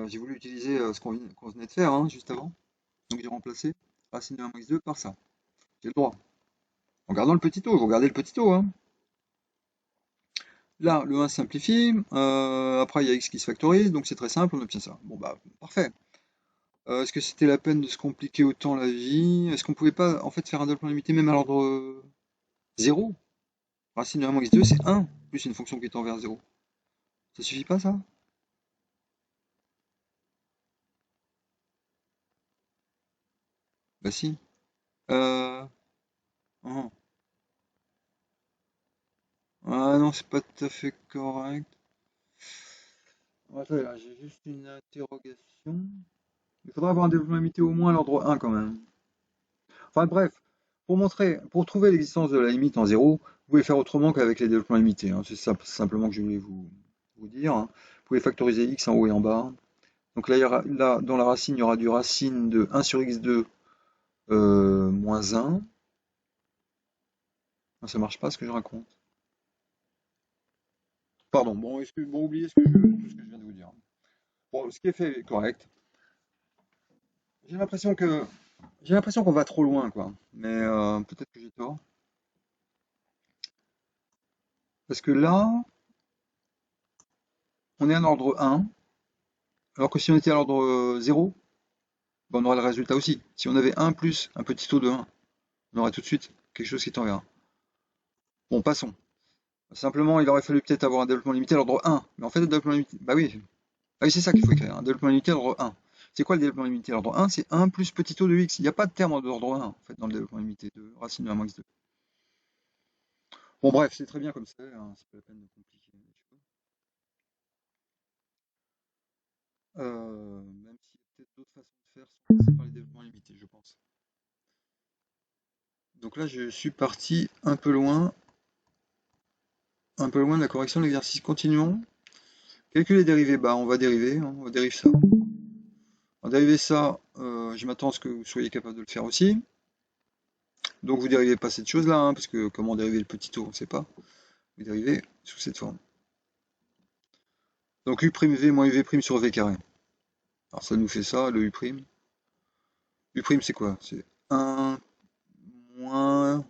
j'ai voulu utiliser ce qu'on venait de faire, juste avant. Donc, j'ai remplacé racine de 1 moins x2 par ça. J'ai le droit. En gardant le petit o, vous regardez le petit o, Là, le 1 simplifie, après il y a x qui se factorise, donc c'est très simple, on obtient ça. Bon bah, parfait. Est-ce que c'était la peine de se compliquer autant la vie? Est-ce qu'on pouvait pas en fait faire un développement limité même à l'ordre 0? Racine de 1 moins x2 c'est 1, plus une fonction qui est envers 0. Ça suffit pas ça? Bah si. Euh... oh. Ah non, c'est pas tout à fait correct. Attends, là, j'ai juste une interrogation. Il faudra avoir un développement limité au moins à l'ordre 1 quand même. Enfin bref, pour trouver l'existence de la limite en 0, vous pouvez faire autrement qu'avec les développements limités. C'est simplement que je voulais vous dire. Vous pouvez factoriser x en haut et en bas. Donc là, dans la racine, il y aura du racine de 1 sur x2 moins 1. Non, ça marche pas ce que je raconte. Pardon, bon, oubliez tout ce que je viens de vous dire. Bon, ce qui est fait est correct. J'ai l'impression qu'on va trop loin, quoi. Mais peut-être que j'ai tort. Parce que là, on est en ordre 1, alors que si on était à l'ordre 0, ben, on aurait le résultat aussi. Si on avait 1 plus un petit taux de 1, on aurait tout de suite quelque chose qui est en R. Bon, passons. Simplement, il aurait fallu peut-être avoir un développement limité à l'ordre 1. Mais en fait, le développement limité... Bah oui. Ah oui, c'est ça qu'il faut écrire. Un développement limité à l'ordre 1. C'est quoi le développement limité à l'ordre 1? C'est 1 plus petit taux de x. Il n'y a pas de terme d'ordre 1, en fait, dans le développement limité de racine de 1 moins x2. Bon, bref, c'est très bien comme c'est, hein, c'est pas la peine de compliquer les choses. Même s'il y a peut-être d'autres façons de faire sans passer par les développements limités, je pense. Donc là, je suis parti un peu loin de la correction de l'exercice. Continuons. Calculer les dérivés. Bah, on va dériver, hein, on va dériver ça. En dériver ça, je m'attends à ce que vous soyez capable de le faire aussi. Donc vous dérivez pas cette chose-là, hein, parce que comment dériver le petit taux, on ne sait pas. Vous dérivez sous cette forme. Donc u'v moins uv' sur v carré. Alors ça nous fait ça, le u'. U' c'est quoi? C'est 1 moins...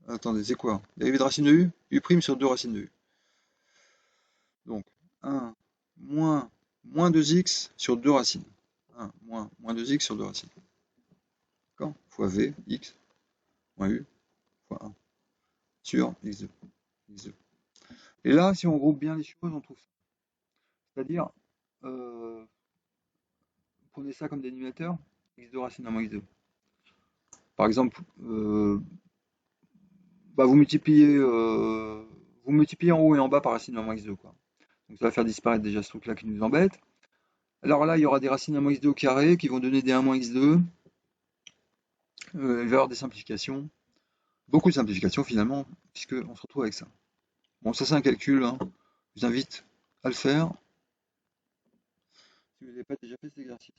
Attendez, c'est quoi? Dérivée de racine de u? U' sur 2 racines de u. Donc 1 moins 2x sur 2 racines. 1 moins 2x sur 2 racines. D'accord? Fois v, x, moins u, fois 1 sur x2. x2. Et là, si on groupe bien les choses, on trouve ça. C'est-à-dire, euh, prenez ça comme dénominateur, x2 racine 1 moins x2. Par exemple, bah vous multipliez en haut et en bas par racine 1 moins x2, quoi. Donc ça va faire disparaître déjà ce truc-là qui nous embête. Alors là, il y aura des racines 1 moins x2 au carré qui vont donner des 1 moins x2. Il va y avoir des simplifications. Beaucoup de simplifications finalement, puisqu'on se retrouve avec ça. Bon, ça c'est un calcul, hein. Je vous invite à le faire si vous n'avez pas déjà fait cet exercice.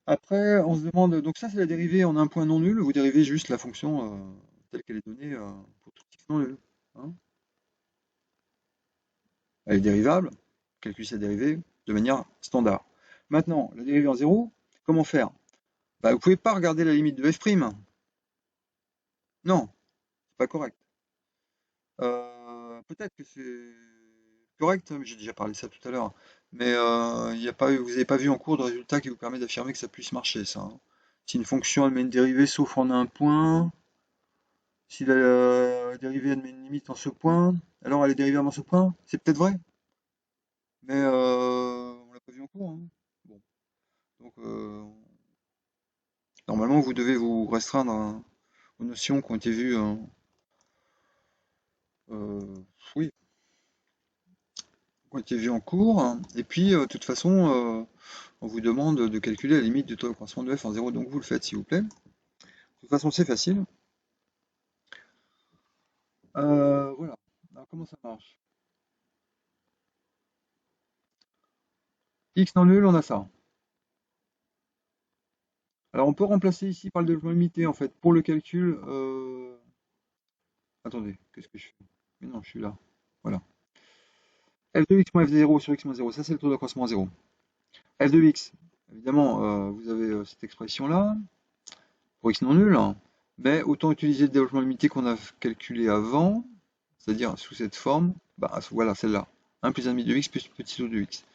Après, on se demande, donc ça c'est la dérivée en un point non nul, vous dérivez juste la fonction telle qu'elle est donnée pour tout x non nul, hein. Elle est dérivable, calcule sa dérivée de manière standard. Maintenant, la dérivée en zéro, comment faire? Bah, vous pouvez pas regarder la limite de f'. Non, c'est pas correct. Peut-être que c'est correct, mais j'ai déjà parlé de ça tout à l'heure. Mais y a pas vous n'avez pas vu en cours de résultat qui vous permet d'affirmer que ça puisse marcher, ça, hein. Si une fonction admet une dérivée sauf en un point, si la dérivée admet une limite en ce point, alors elle est dérivable en ce point, c'est peut-être vrai, mais on l'a pas vu en cours, hein. Bon, donc normalement vous devez vous restreindre aux notions qui ont été vues, euh, oui, qui ont été vues en cours. Et puis, de toute façon, on vous demande de calculer la limite du taux de croissance de f en 0, donc vous le faites s'il vous plaît. De toute façon, c'est facile. Voilà. Alors, comment ça marche? X non nul, on a ça. Alors, on peut remplacer ici par le développement limité, en fait, pour le calcul. Attendez, qu'est-ce que je fais? Mais non, je suis là. Voilà. f de x moins f de 0 sur x moins 0, ça c'est le taux d'accroissement à 0. F de x, évidemment, vous avez cette expression-là, pour x non nul, hein. Mais autant utiliser le développement limité qu'on a calculé avant, c'est-à-dire sous cette forme, bah, voilà, celle-là. 1 plus 1,5 de x plus petit o de x.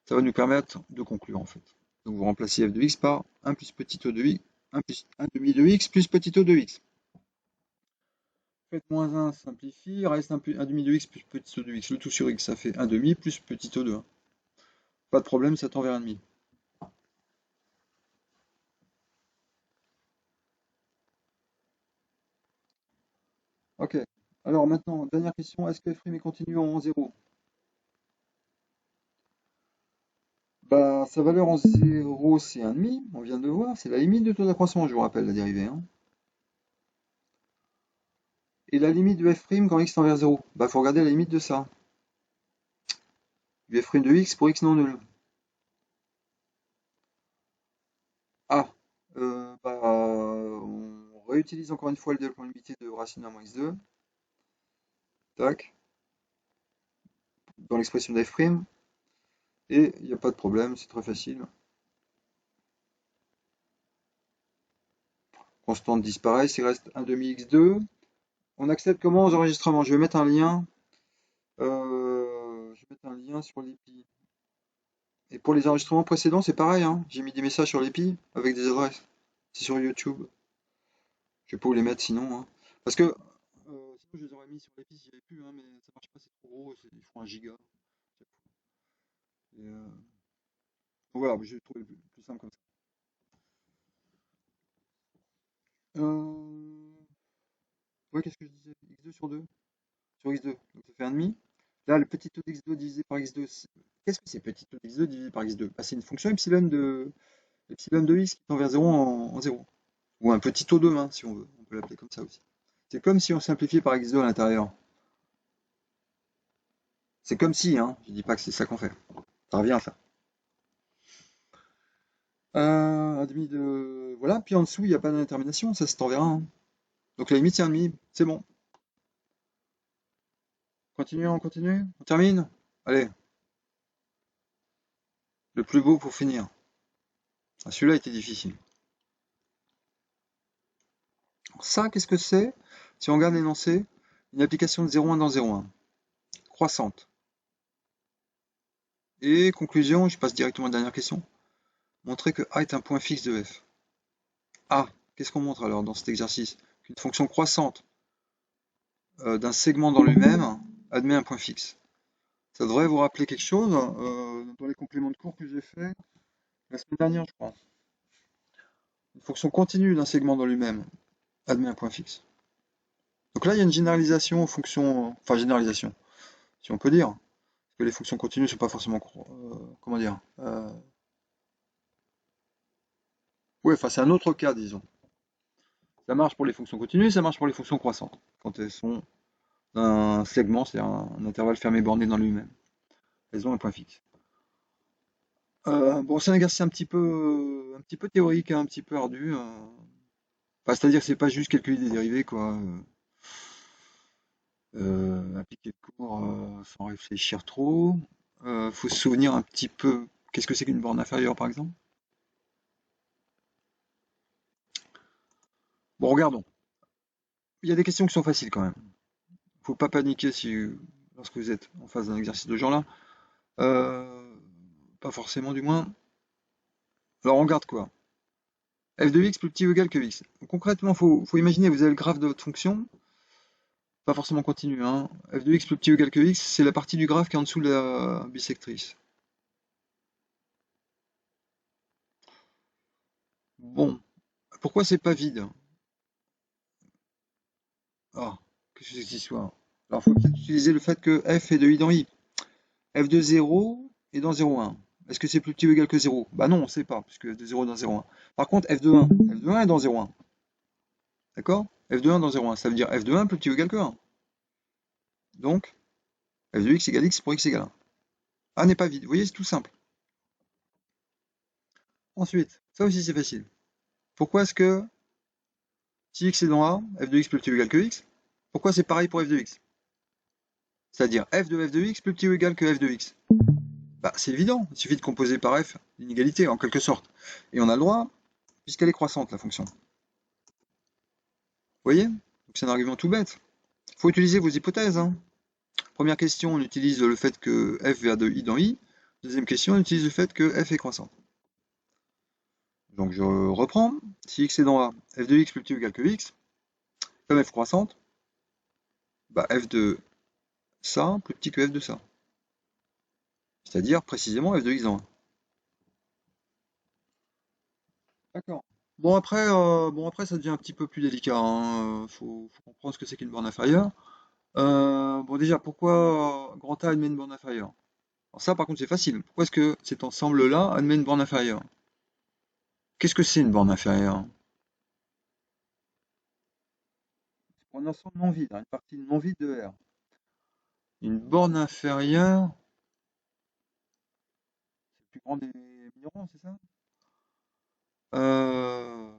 Ça va nous permettre de conclure en fait. Donc vous remplacez f de x par 1 plus petit o de x, 1 plus 1 demi de x plus petit o de x. Faites moins 1 simplifie, reste 1 demi de x plus petit o de x. Le tout sur x, ça fait 1 demi plus petit o de 1. Pas de problème, ça tend vers 1,5. Ok. Alors maintenant, dernière question, est-ce que f' est continu en 0? Bah, sa valeur en 0, c'est 1,5, on vient de le voir, c'est la limite du taux d'accroissement, je vous rappelle la dérivée, hein. Et la limite de f' quand x tend vers 0, bah faut regarder la limite de ça. Du f' de x pour x non nul. Ah, bah, on réutilise encore une fois le développement limité de racine 1 moins x2, tac, dans l'expression de f', et il n'y a pas de problème, c'est très facile. Constante disparaît, il reste 1 demi x2. On accède comment aux enregistrements? Je vais mettre un lien, sur l'EPI. Et pour les enregistrements précédents, c'est pareil, hein. J'ai mis des messages sur l'EPI avec des adresses. C'est sur YouTube. Je vais pas vous les mettre sinon, hein. Parce que sinon je les aurais mis sur l'EPI s'il n'y avait plus, hein, mais ça marche pas, c'est trop gros, il faut un giga. Et, donc voilà, j'ai trouvé plus simple comme ça. Euh, Ouais, qu'est-ce que je disais? X2 sur 2? Sur X2. Donc ça fait 1,5. Là, le petit taux d'X2 divisé par X2, qu'est-ce que c'est petit taux d'X2 divisé par X2? Bah, c'est une fonction epsilon de x qui tend vers 0 en 0. Ou un petit taux de main, si on veut. On peut l'appeler comme ça aussi. C'est comme si on simplifiait par X2 à l'intérieur. C'est comme si, hein. Je dis pas que c'est ça qu'on fait. Ça revient à ça. Un demi de... Voilà, puis en dessous, il n'y a pas d'indétermination, ça se tend vers 1. Donc la limite, c'est un demi. C'est bon. On continue? On termine? Allez, le plus beau pour finir. Ah, celui-là était difficile. Alors ça, qu'est-ce que c'est? Si on regarde l'énoncé, une application de 0,1 dans 0,1, croissante. Et conclusion, je passe directement à la dernière question. Montrer que A est un point fixe de f. A, qu'est-ce qu'on montre alors dans cet exercice? Qu'une fonction croissante d'un segment dans lui-même admet un point fixe. Ça devrait vous rappeler quelque chose dans les compléments de cours que j'ai fait la semaine dernière, je crois. Une fonction continue d'un segment dans lui-même admet un point fixe. Donc là, il y a une généralisation aux fonctions, enfin généralisation, si on peut dire, parce que les fonctions continues ne sont pas forcément, comment dire, ouais, enfin c'est un autre cas, disons. Ça marche pour les fonctions continues, ça marche pour les fonctions croissantes, quand elles sont d'un segment, c'est-à-dire un intervalle fermé borné dans lui-même. Elles ont un point fixe. Bon, c'est un exercice un petit peu théorique, hein, un petit peu ardu. Enfin, c'est-à-dire que c'est pas juste calculer des dérivés, quoi. Appliquer le cours sans réfléchir trop. Faut se souvenir un petit peu, qu'est-ce que c'est qu'une borne inférieure, par exemple? Bon, regardons. Il y a des questions qui sont faciles quand même. Faut pas paniquer lorsque vous êtes en face d'un exercice de ce genre-là. Euh, Pas forcément, du moins. Alors, on regarde quoi? F de x plus petit ou égal que x. Donc, concrètement, faut imaginer, vous avez le graphe de votre fonction, pas forcément continu, hein. F de x plus petit ou égal que x, c'est la partie du graphe qui est en dessous de la bisectrice. Bon, pourquoi c'est pas vide? Ah, qu'est-ce que c'est que cette histoire? Alors, il faut peut-être utiliser le fait que f est de i dans i. F de 0 est dans 0,1. Est-ce que c'est plus petit ou égal que 0? Bah non, on ne sait pas, puisque f de 0 est dans 0,1. Par contre, f de 1 est dans 0,1. D'accord? F de 1 dans 0,1, ça veut dire f de 1 plus petit ou égal que 1. Donc, f de x égale x pour x égale 1. A n'est pas vide. Vous voyez, c'est tout simple. Ensuite, ça aussi c'est facile. Pourquoi est-ce que, si x est dans A, f de x plus petit ou égal que x, pourquoi c'est pareil pour f de x? C'est-à-dire f de x plus petit ou égal que f de x. Bah, c'est évident, il suffit de composer par f l'inégalité, en quelque sorte. Et on a le droit, puisqu'elle est croissante, la fonction. Vous voyez? Donc c'est un argument tout bête. Il faut utiliser vos hypothèses, hein. Première question, on utilise le fait que f va de i dans i. Deuxième question, on utilise le fait que f est croissante. Donc je reprends. Si x est dans A, f de x plus petit ou égal que x, comme f croissante, bah f de ça plus petit que f de ça. C'est-à-dire précisément f de x dans A. D'accord. Bon après, ça devient un petit peu plus délicat, hein. Faut comprendre ce que c'est qu'une borne inférieure. Bon déjà, pourquoi grand A admet une borne inférieure? Alors ça, par contre, c'est facile. Pourquoi est-ce que cet ensemble-là admet une borne inférieure? Qu'est-ce que c'est une borne inférieure? Pour un ensemble non vide, hein, une partie non vide de R. Une borne inférieure, c'est le plus grand des minéraux, c'est ça? Euh,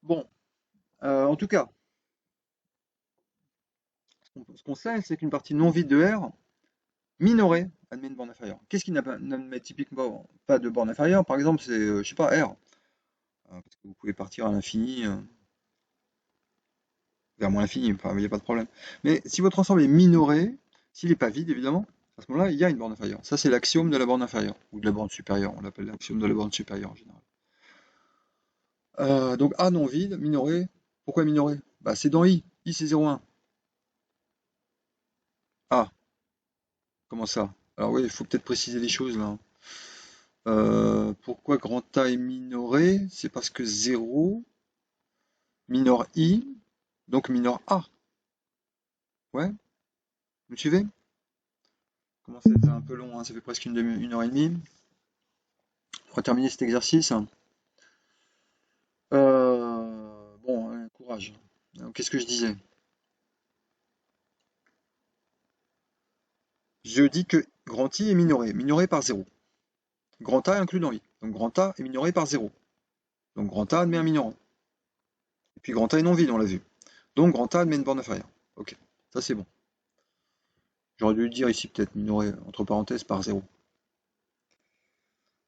bon, en tout cas, ce qu'on sait, c'est qu'une partie non vide de R, minorée, admet une borne inférieure. Qu'est-ce qui n'admet typiquement pas de borne inférieure? Par exemple, c'est, je sais pas, R. Parce que vous pouvez partir à l'infini, vers moins l'infini, enfin, il n'y a pas de problème. Mais si votre ensemble est minoré, s'il n'est pas vide, évidemment, à ce moment-là, il y a une borne inférieure. Ça, c'est l'axiome de la borne inférieure, ou de la borne supérieure, on l'appelle l'axiome de la borne supérieure en général. Donc A non vide, minoré. Pourquoi minoré? Bah, c'est dans I. I, c'est 0,1. Ah, comment ça? Alors oui, il faut peut-être préciser les choses là. Pourquoi grand A est minoré? C'est parce que 0 minore I, donc minore A. Ouais, vous me suivez? Comment c'est un peu long, hein, ça fait presque une heure et demie. On va terminer cet exercice. Bon, courage. Qu'est-ce que je disais? Je dis que grand I est minoré par 0. Grand A est inclus dans I. Donc grand A est minoré par 0. Donc grand A admet un minorant. Et puis grand A est non vide, on l'a vu. Donc grand A admet une borne inférieure. Ok, ça c'est bon. J'aurais dû le dire ici peut-être, minoré entre parenthèses par 0.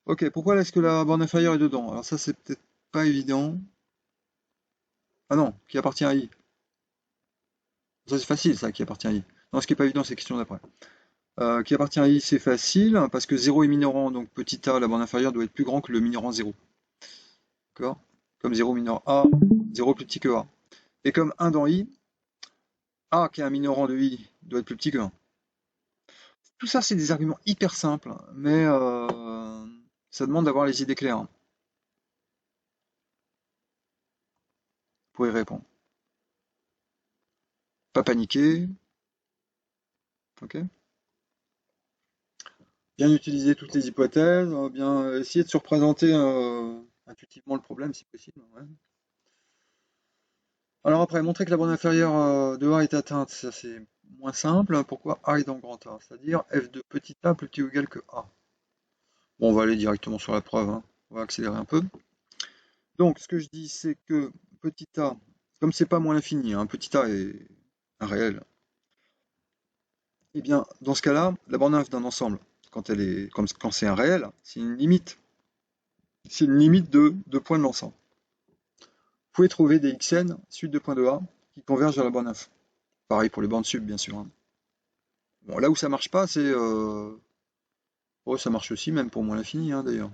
Ok, pourquoi est-ce que la borne inférieure est dedans? Alors ça c'est peut-être pas évident. Ah non, qui appartient à I. Ça c'est facile ça, qui appartient à I. Non, ce qui est pas évident c'est la question d'après. Qui appartient à I, c'est facile, parce que 0 est minorant, donc petit a, la borne inférieure doit être plus grand que le minorant 0. D'accord? Comme 0 minore A, 0 plus petit que A. Et comme 1 dans I, A qui est un minorant de I doit être plus petit que 1. Tout ça, c'est des arguments hyper simples, mais ça demande d'avoir les idées claires, hein, pour y répondre. Pas paniquer, ok? Bien utiliser toutes les hypothèses, bien essayer de se représenter intuitivement le problème si possible. Ouais. Alors après, montrer que la borne inférieure de A est atteinte, ça c'est moins simple. Pourquoi A est dans grand A? C'est-à-dire f de petit a plus petit ou égal que A. Bon, on va aller directement sur la preuve, hein. On va accélérer un peu. Donc, ce que je dis, c'est que petit a, comme c'est pas moins l'infini, hein, petit a est un réel, eh bien, dans ce cas-là, la borne inf d'un ensemble, quand c'est un réel, c'est une limite. C'est une limite de points de l'ensemble. Vous pouvez trouver des xn, suite de points de A, qui convergent vers la borne inf. Pareil pour les bornes sub, bien sûr, hein. Bon, là où ça marche pas, c'est... Oh, ça marche aussi, même pour moins l'infini, hein, d'ailleurs.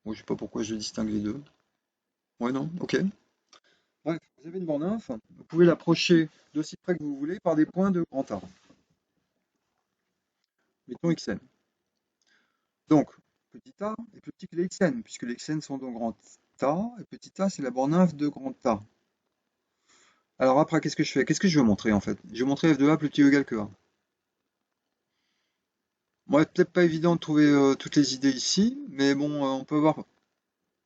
Bon, je sais pas pourquoi je distingue les deux. Ouais, non, ok. Bref, vous avez une borne inf, vous pouvez l'approcher d'aussi près que vous voulez par des points de grand A. Mettons xn. Donc, petit a est plus petit que les xn, puisque les xn sont dans grand A, et petit a, c'est la borne inf de grand A. Alors après, qu'est-ce que je fais? Qu'est-ce que je veux montrer, en fait? Je veux montrer f de a plus petit ou égal que a. Bon, c'est peut-être pas évident de trouver toutes les idées ici, mais bon, on peut voir.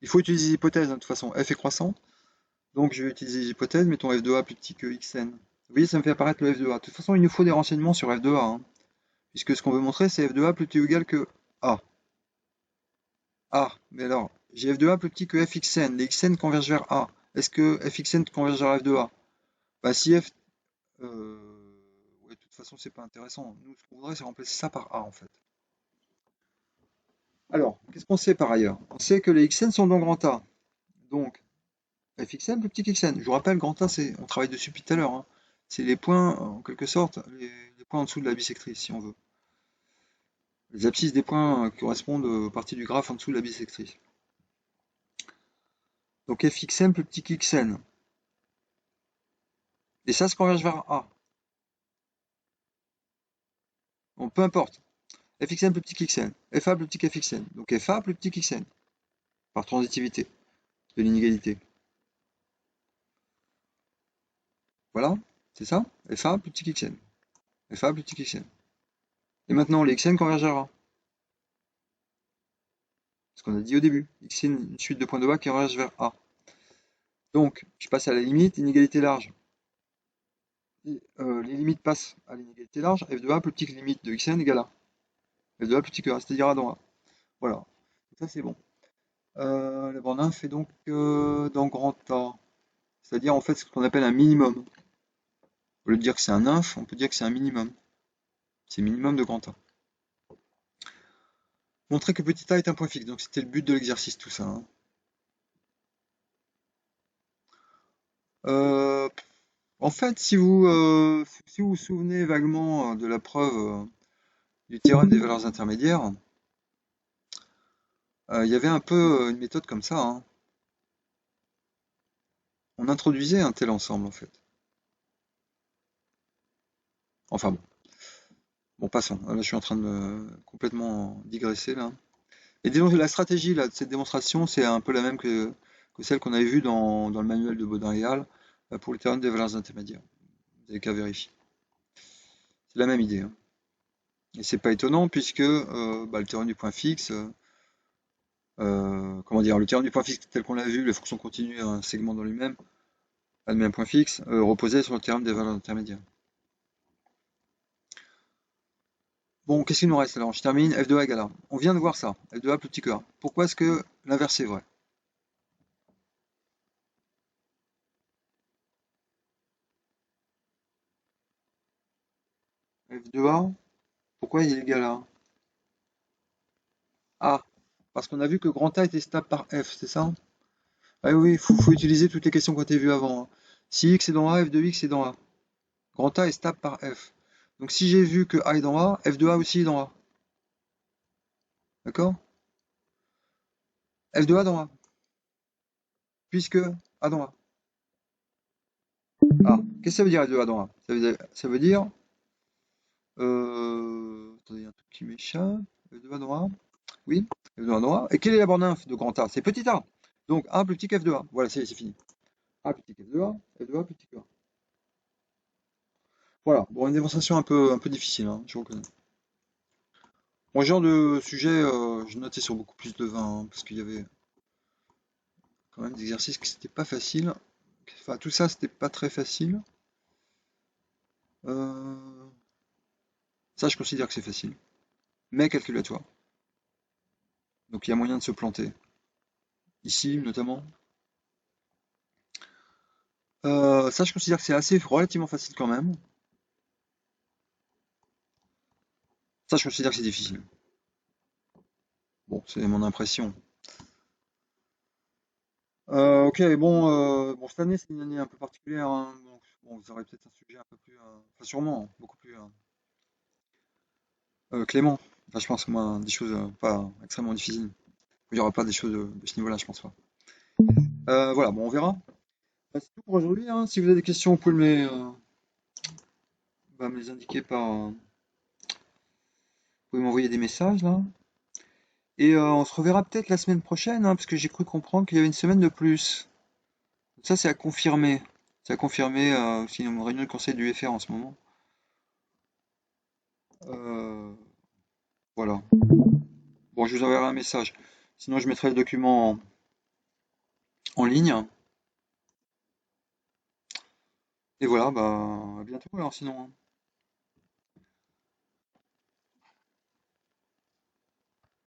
Il faut utiliser des hypothèses, hein, de toute façon. F est croissant, donc je vais utiliser les hypothèses, mettons f de a plus petit que xn. Vous voyez, ça me fait apparaître le f de a. De toute façon, il nous faut des renseignements sur f de a, hein, puisque ce qu'on veut montrer, c'est f de a plus petit ou égal que a. Ah, mais alors, j'ai f de a plus petit que fxn. Les xn convergent vers a. Est-ce que fxn converge vers f de a? Bah si f... ouais, de toute façon, c'est pas intéressant. Nous, ce qu'on voudrait, c'est remplacer ça par a, en fait. Alors, qu'est-ce qu'on sait par ailleurs? On sait que les xn sont dans grand A. Donc, fxn plus petit qu'xn. Je vous rappelle, grand A, on travaille dessus depuis tout à l'heure, hein. C'est les points, en quelque sorte, les points en dessous de la bisectrice, si on veut. Les abscisses des points qui correspondent aux parties du graphe en dessous de la bisectrice. Donc fxn plus petit qu'xn. Et ça se converge vers A. Bon, peu importe. Fxn plus petit qu'xn. Fa plus petit qu'fxn. Donc Fa plus petit qu'xn. Par transitivité de l'inégalité. Voilà, c'est ça. Fa plus petit qu'xn. Fa plus petit qu'xn. Et maintenant, les xn convergent vers A. Ce qu'on a dit au début. Xn, une suite de points de A qui convergent vers A. Donc, je passe à la limite, inégalité large. Et, les limites passent à l'inégalité large. F de A plus petit que limite de xn égale A. F de A plus petit que A, c'est-à-dire A dans A. Voilà. Ça, c'est bon. La borne inf est donc dans grand A. C'est-à-dire en fait ce qu'on appelle un minimum. Au lieu de dire que c'est un inf, on peut dire que c'est un minimum. C'est le minimum de grand A. Montrer que petit a est un point fixe. Donc c'était le but de l'exercice tout ça, hein. Euh, En fait, si vous vous souvenez vaguement de la preuve du théorème des valeurs intermédiaires, il y avait un peu une méthode comme ça, hein. On introduisait un tel ensemble en fait. Enfin bon. Bon, passons. Là, je suis en train de complètement digresser là. Et disons que la stratégie là, de cette démonstration, c'est un peu la même que celle qu'on avait vue dans le manuel de Baudin et Al pour le théorème des valeurs intermédiaires. Vous n'avez qu'à vérifier. C'est la même idée, hein. Et c'est pas étonnant puisque le théorème du point fixe, comment dire, le théorème du point fixe tel qu'on l'a vu, les fonctions continues à un segment dans lui-même, à le même point fixe, reposait sur le théorème des valeurs intermédiaires. Bon, qu'est-ce qu'il nous reste alors? Je termine, f de a égale a. On vient de voir ça, f de a plus petit que a. Pourquoi est-ce que l'inverse est vrai? F de a, pourquoi il est égal à a? Parce qu'on a vu que grand A était stable par f, c'est ça? Ah oui, faut utiliser toutes les questions qu'on a vues avant, hein. Si x est dans a, f de x est dans a. Grand A est stable par f. Donc si j'ai vu que a est dans a, f de a aussi est dans a. D'accord? F de a dans a. Puisque a dans a. Ah, qu'est-ce que ça veut dire f de a dans a? Ça veut dire attendez, il y a un truc qui m'échappe. F de a dans a. Oui, f de a dans a. Et quelle est la borne inf de grand A? C'est petit a. Donc a plus petit que f de a. Voilà, c'est fini. A plus petit que f de a plus petit que a. Voilà, bon, une démonstration un peu difficile, hein, je reconnais. Bon, ce genre de sujet, je notais sur beaucoup plus de 20, hein, parce qu'il y avait quand même des exercices qui c'était pas facile. Enfin, tout ça, c'était pas très facile. Euh, Ça, je considère que c'est facile, mais calculatoire. Donc, il y a moyen de se planter. Ici, notamment. Ça, je considère que c'est assez relativement facile quand même. Ça, je considère que c'est difficile. Bon, c'est mon impression. Ok, bon, cette année, c'est une année un peu particulière, hein, donc, bon, vous aurez peut-être un sujet un peu plus, enfin, sûrement, beaucoup plus clément. Enfin, je pense, moi, des choses pas extrêmement difficiles. Il n'y aura pas des choses de ce niveau-là, je pense pas. Voilà, bon, on verra. C'est tout pour aujourd'hui, hein. Si vous avez des questions, vous pouvez me les indiquer vous pouvez m'envoyer des messages là. Et on se reverra peut-être la semaine prochaine, hein, parce que j'ai cru comprendre qu'il y avait une semaine de plus. Ça, c'est à confirmer. C'est à confirmer, aussi dans mon réunion de conseil du FR en ce moment. Euh, voilà. Bon, je vous enverrai un message. Sinon, je mettrai le document en ligne. Et voilà, bah, à bientôt alors sinon, hein.